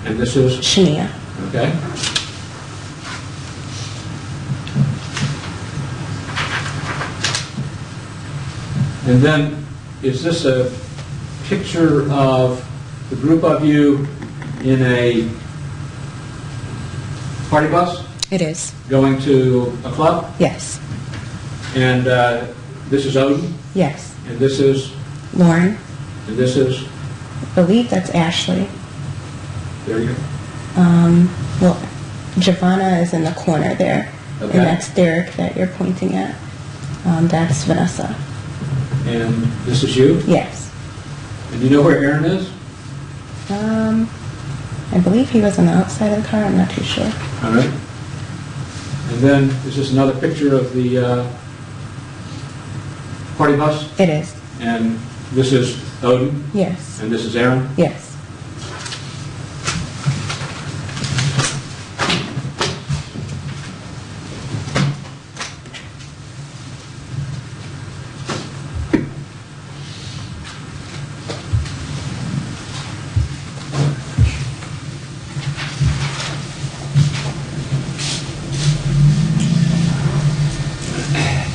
And this is? Shania. Okay. And then, is this a picture of the group of you in a party bus It is, going to a club? yes, And this is Odin, yes. and this is, Lauren, and this is, I believe that's Ashley. there you go. Well, Giovanna is in the corner there. Okay. And that's Derek that you're pointing at. That's Vanessa. And this is you? Yes. And you know where Aaron is? I believe he was on the outside of the car. I'm not too sure. All right. And then, is this another picture of the party bus? It is. And this is Odin, Yes. and this is Aaron? Yes.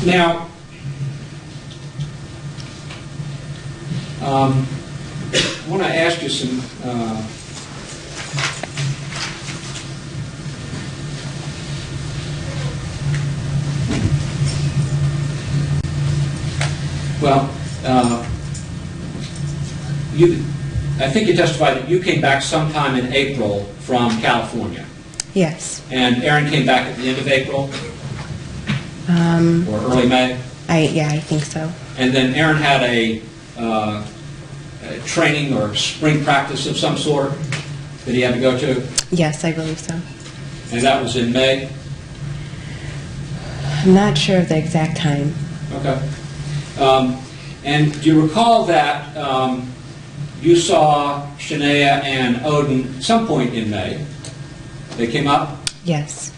Now, I want to ask you some I think you testified that you came back sometime in April from California, Yes. and Aaron came back at the end of April or early May, I think so. and then Aaron had a training or spring practice of some sort that he had to go to, Yes, I believe so. and that was in May. I'm not sure of the exact time. Okay. And do you recall that you saw Shania and Odin at some point in May? They came up? Yes.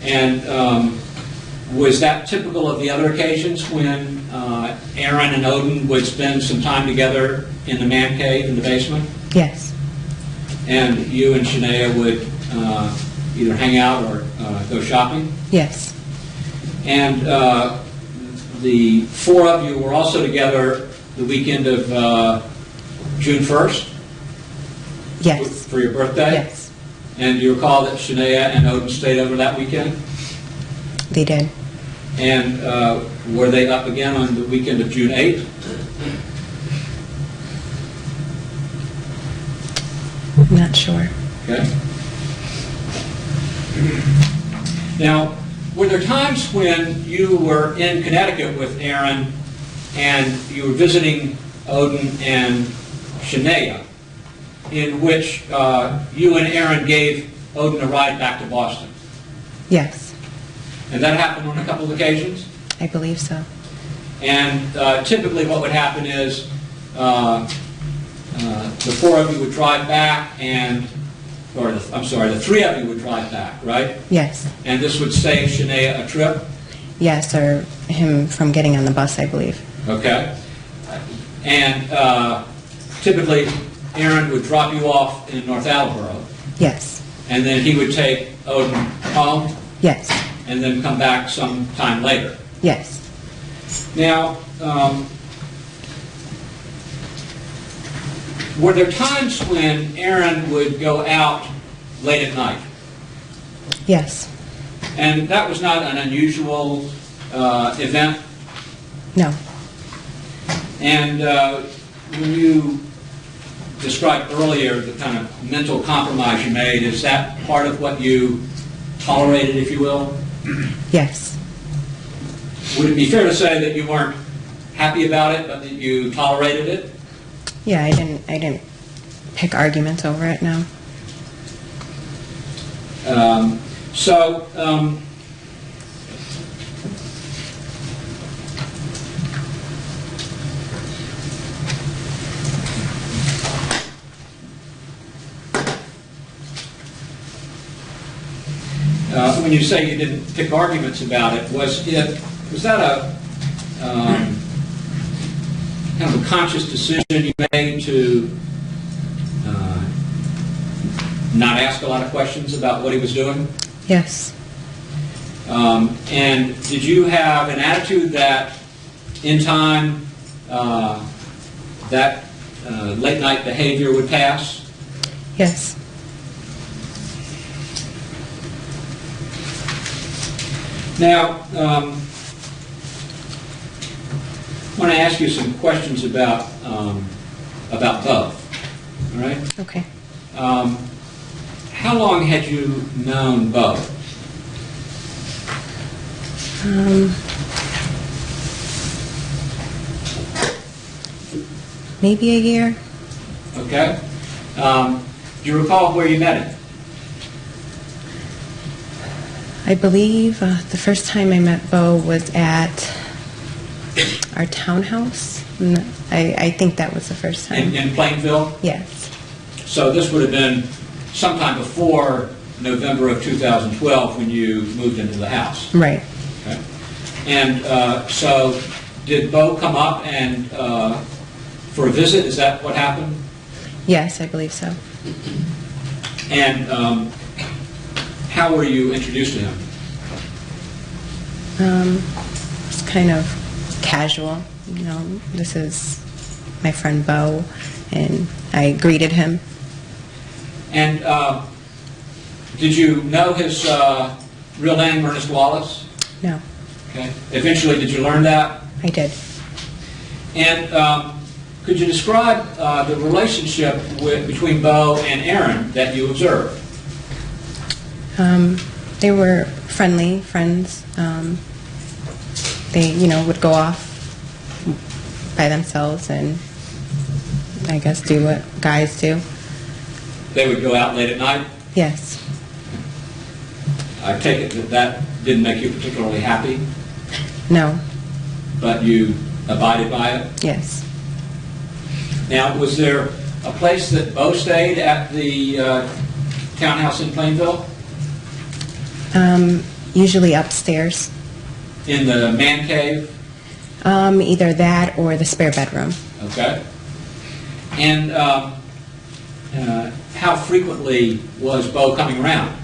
And was that typical of the other occasions when Aaron and Odin would spend some time together in the man cave in the basement? Yes. And you and Shania would either hang out or go shopping? Yes. And the four of you were also together the weekend of June 1st Yes. for your birthday? Yes. And do you recall that Shania and Odin stayed over that weekend? They did. And were they up again on the weekend of June 8th? I'm not sure. Okay. Now, were there times when you were in Connecticut with Aaron and you were visiting Odin and Shania, in which you and Aaron gave Odin a ride back to Boston? Yes. And that happened on a couple of occasions? I believe so. And typically what would happen is the four of you would drive back and, the three of you would drive back, right? Yes. And this would save Shania a trip? Yes, or him from getting on the bus, I believe. Okay. And typically Aaron would drop you off in North Attleboro, Yes. and then he would take Odin home Yes. and then come back some time later. Yes. Now, were there times when Aaron would go out late at night? Yes. And that was not an unusual event? No. And when you described earlier the kind of mental compromise you made, is that part of what you tolerated, if you will? Yes. Would it be fair to say that you weren't happy about it, but that you tolerated it? Yeah, I didn't pick arguments over it, no. When you say you didn't pick arguments about it, was that a kind of a conscious decision you made to not ask a lot of questions about what he was doing? Yes. And did you have an attitude that in time that late night behavior would pass? Yes. Now, I want to ask you some questions about both. All right. Okay. How long had you known Bo? Maybe a year. Okay. Do you recall where you met him? I believe the first time I met Bo was at our townhouse. I think that was the first time. In Plainville? Yes. So this would have been sometime before November of 2012 when you moved into the house. Right. Okay. And so did Bo come up and for a visit? Is that what happened? Yes, I believe so. And how were you introduced to him? It's kind of casual. You know, this is my friend Bo, and I greeted him. And did you know his real name, Ernest Wallace? No, Okay. Eventually, did you learn that? I did. And could you describe the relationship between Bo and Aaron that you observed? They were friendly friends. They, would go off by themselves and I guess do what guys do. They would go out late at night? Yes. I take it that that didn't make you particularly happy, No. but you abided by it? Yes. Now, was there a place that Bo stayed at the townhouse in Plainville? Usually upstairs. In the man cave? Either that or the spare bedroom. Okay. And how frequently was Bo coming around?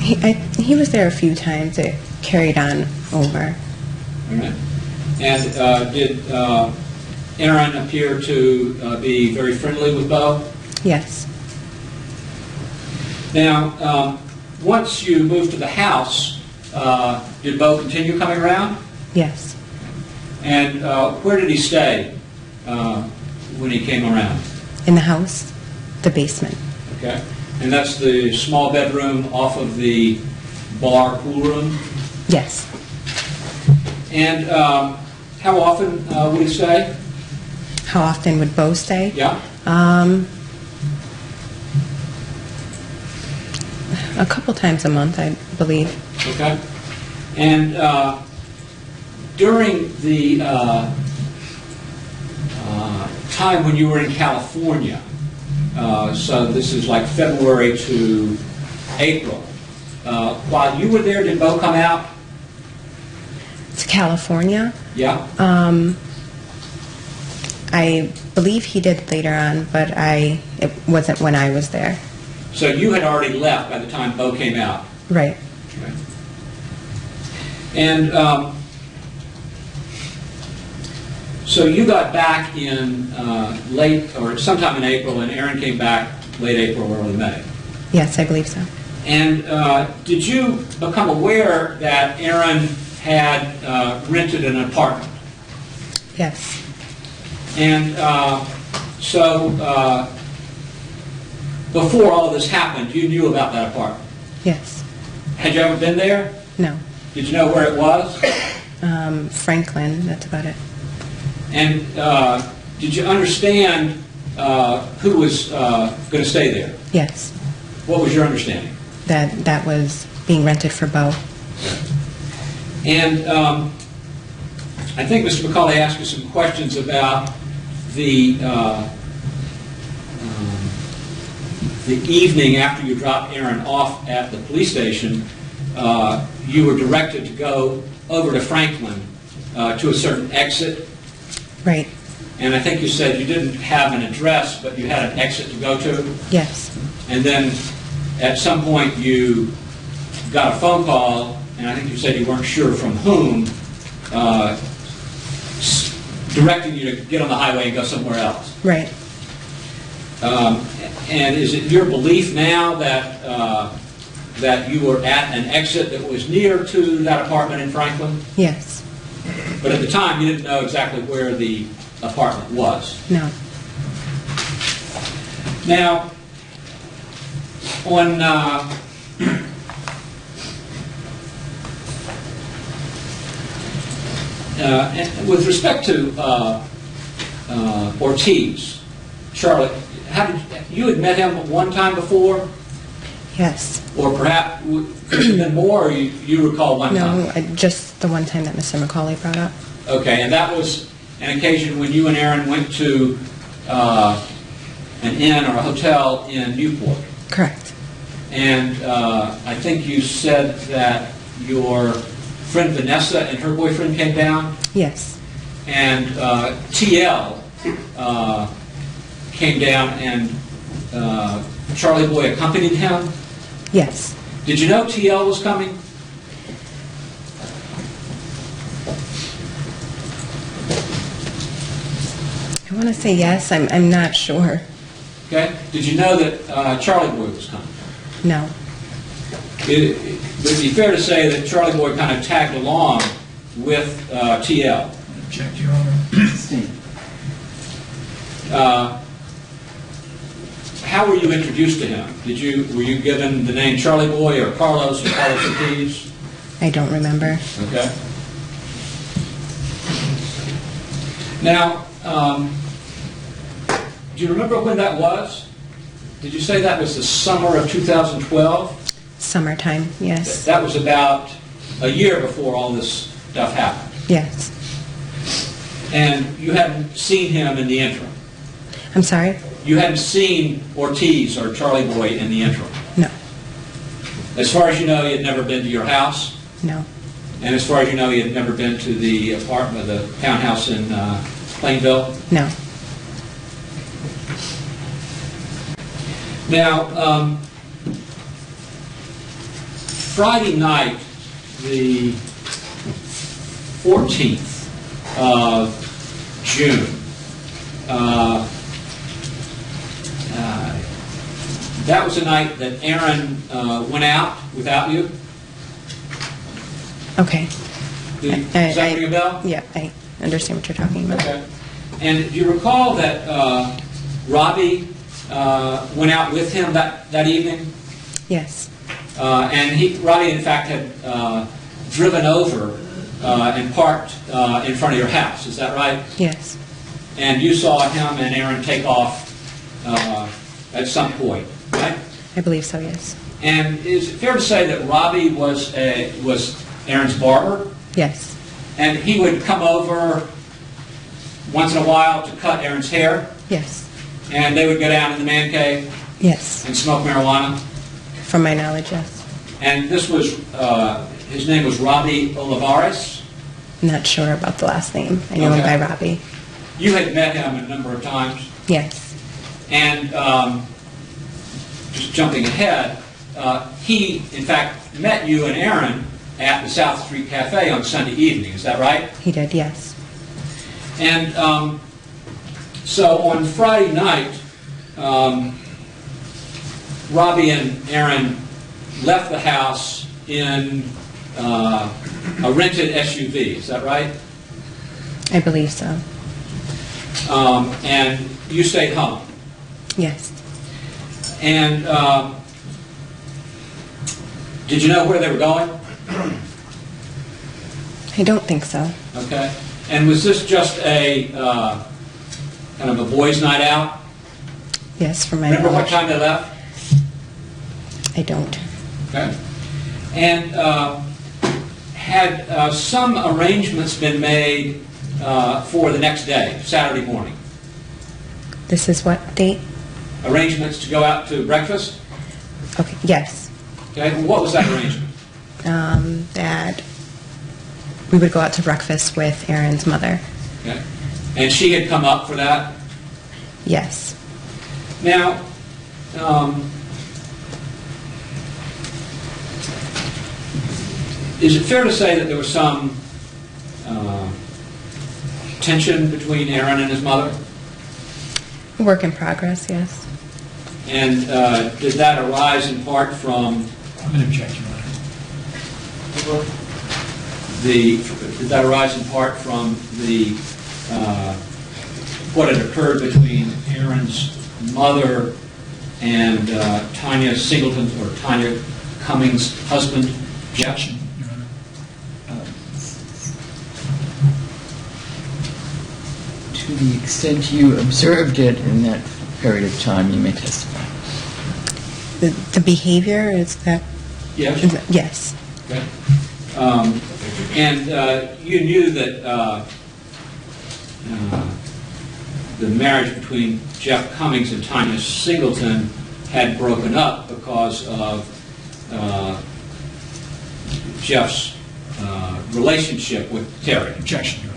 He was there a few times. It carried on over. All right. And did Aaron appear to be very friendly with Bo? Yes. Now, once you moved to the house, did Bo continue coming around? Yes. And where did he stay when he came around? In the house, the basement. Okay. And that's the small bedroom off of the bar pool room? Yes. And how often would he stay? How often would Bo stay? Yeah? A couple times a month, I believe. Okay. And during the time when you were in California, so this is like February to April, while you were there, did Bo come out? To California? Yeah? I believe he did later on, but it wasn't when I was there. So you had already left by the time Bo came out? Right. Okay. And so you got back in late, or sometime in April, and Aaron came back late April, early May. Yes, I believe so. And did you become aware that Aaron had rented an apartment? Yes. And so before all of this happened, you knew about that apartment? Yes. Had you ever been there? No. Did you know where it was? Franklin, that's about it. And did you understand who was going to stay there? Yes. What was your understanding? That was being rented for Bo. And I think Mr. McCauley asked you some questions about the evening after you dropped Aaron off at the police station. you were directed to go over to Franklin to a certain exit. Right. And I think you said you didn't have an address, but you had an exit to go to. Yes. And then at some point you got a phone call, and I think you said you weren't sure from whom, directing you to get on the highway and go somewhere else. Right. And is it your belief now that that you were at an exit that was near to that apartment in Franklin? Yes. But at the time, you didn't know exactly where the apartment was. No. Now, on and with respect to Ortiz, Charlotte, how did you had met him one time before, Yes. or perhaps could it have been more, or you recall one time? No, just the one time that Mr. McCauley brought up. Okay, and that was an occasion when you and Aaron went to an inn or a hotel in Newport. Correct. And I think you said that your friend Vanessa and her boyfriend came down, Yes. and TL came down, and Charlie Boy accompanied him. Yes. Did you know TL was coming? I want to say yes. I'm not sure. Okay. Did you know that Charlie Boy was coming? No. It would be fair to say that Charlie Boy kind of tagged along with TL. Object, Your Honor. How were you introduced to him? Were you given the name Charlie Boy or Carlos or Carlos Ortiz? I don't remember. Okay. Now, do you remember when that was? Did you say that was the summer of 2012? Summertime, yes. That was about a year before all this stuff happened. Yes. And you hadn't seen him in the interim? I'm sorry? You hadn't seen Ortiz or Charlie Boy in the interim? No. As far as you know, he had never been to your house? No. And as far as you know, he had never been to the apartment, the townhouse in Plainville? No. Now, Friday night, the 14th of June, that was the night that Aaron went out without you? Okay. Does that ring a bell? Yeah, I understand what you're talking about. Okay. And do you recall that Robbie went out with him that evening? Yes. And Robbie, in fact, had driven over and parked in front of your house. Is that right? Yes. And you saw him and Aaron take off at some point, right? I believe so, yes. And is it fair to say that Robbie was Aaron's barber? Yes. And he would come over once in a while to cut Aaron's hair? Yes. And they would go down in the man cave Yes. and smoke marijuana? From my knowledge, yes. And this was, his name was Robbie Olivares? I'm not sure about the last name. I know him by Robbie. You had met him a number of times? Yes. And just jumping ahead, he, in fact, met you and Aaron at the South Street Cafe on Sunday evening. Is that right? He did, yes. And so on Friday night, Robbie and Aaron left the house in a rented SUV. Is that right? I believe so. And you stayed home. Yes. And did you know where they were going? I don't think so. Okay. And was this just a kind of a boys' night out? Yes, from my Remember what knowledge. time they left? I don't. Okay. And had some arrangements been made for the next day, Saturday morning? This is what date? Arrangements to go out to breakfast? Okay, yes. Okay. What was that arrangement? that we would go out to breakfast with Aaron's mother. Okay. And she had come up for that? Yes. Now, is it fair to say that there was some tension between Aaron and his mother? Work in progress, yes. And did that arise in part from I'm going to object, Your Honor. did that arise in part from what had occurred between Aaron's mother and Tanya Singleton's or Tanya Cummings' husband, Jeff? Objection, Your Honor. To the extent you observed it in that period of time, you may testify. The behavior is that, Yes. yes. Okay. And you knew that the marriage between Jeff Cummings and Tanya Singleton had broken up because of Jeff's relationship with Terry. Objection, Your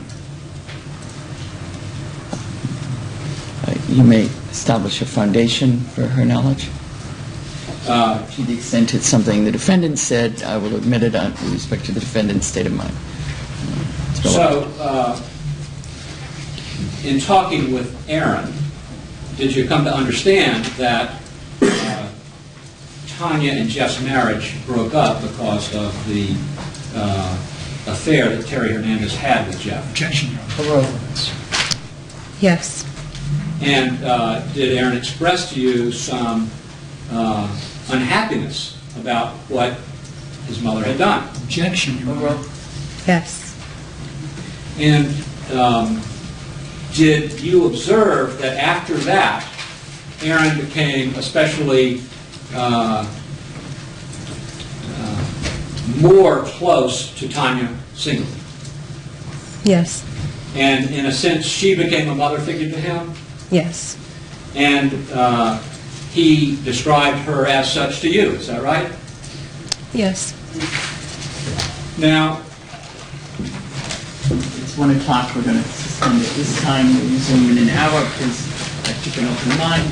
Honor. You may establish a foundation for her knowledge. To the extent it's something the defendant said, I will admit it with respect to the defendant's state of mind. So, in talking with Aaron, did you come to understand that Tanya and Jeff's marriage broke up because of the affair that Terry Hernandez had with Jeff? Objection, Your Honor. Yes. And did Aaron express to you some unhappiness about what his mother had done? Objection, Your Honor. Yes. And did you observe that after that, Aaron became especially more close to Tanya Singleton? Yes. And in a sense, she became a mother figure to him? Yes. And he described her as such to you, is that right? Yes. Now, It's 1 o'clock, we're going to suspend at this time, we'll resume in an hour, please keep an open mind.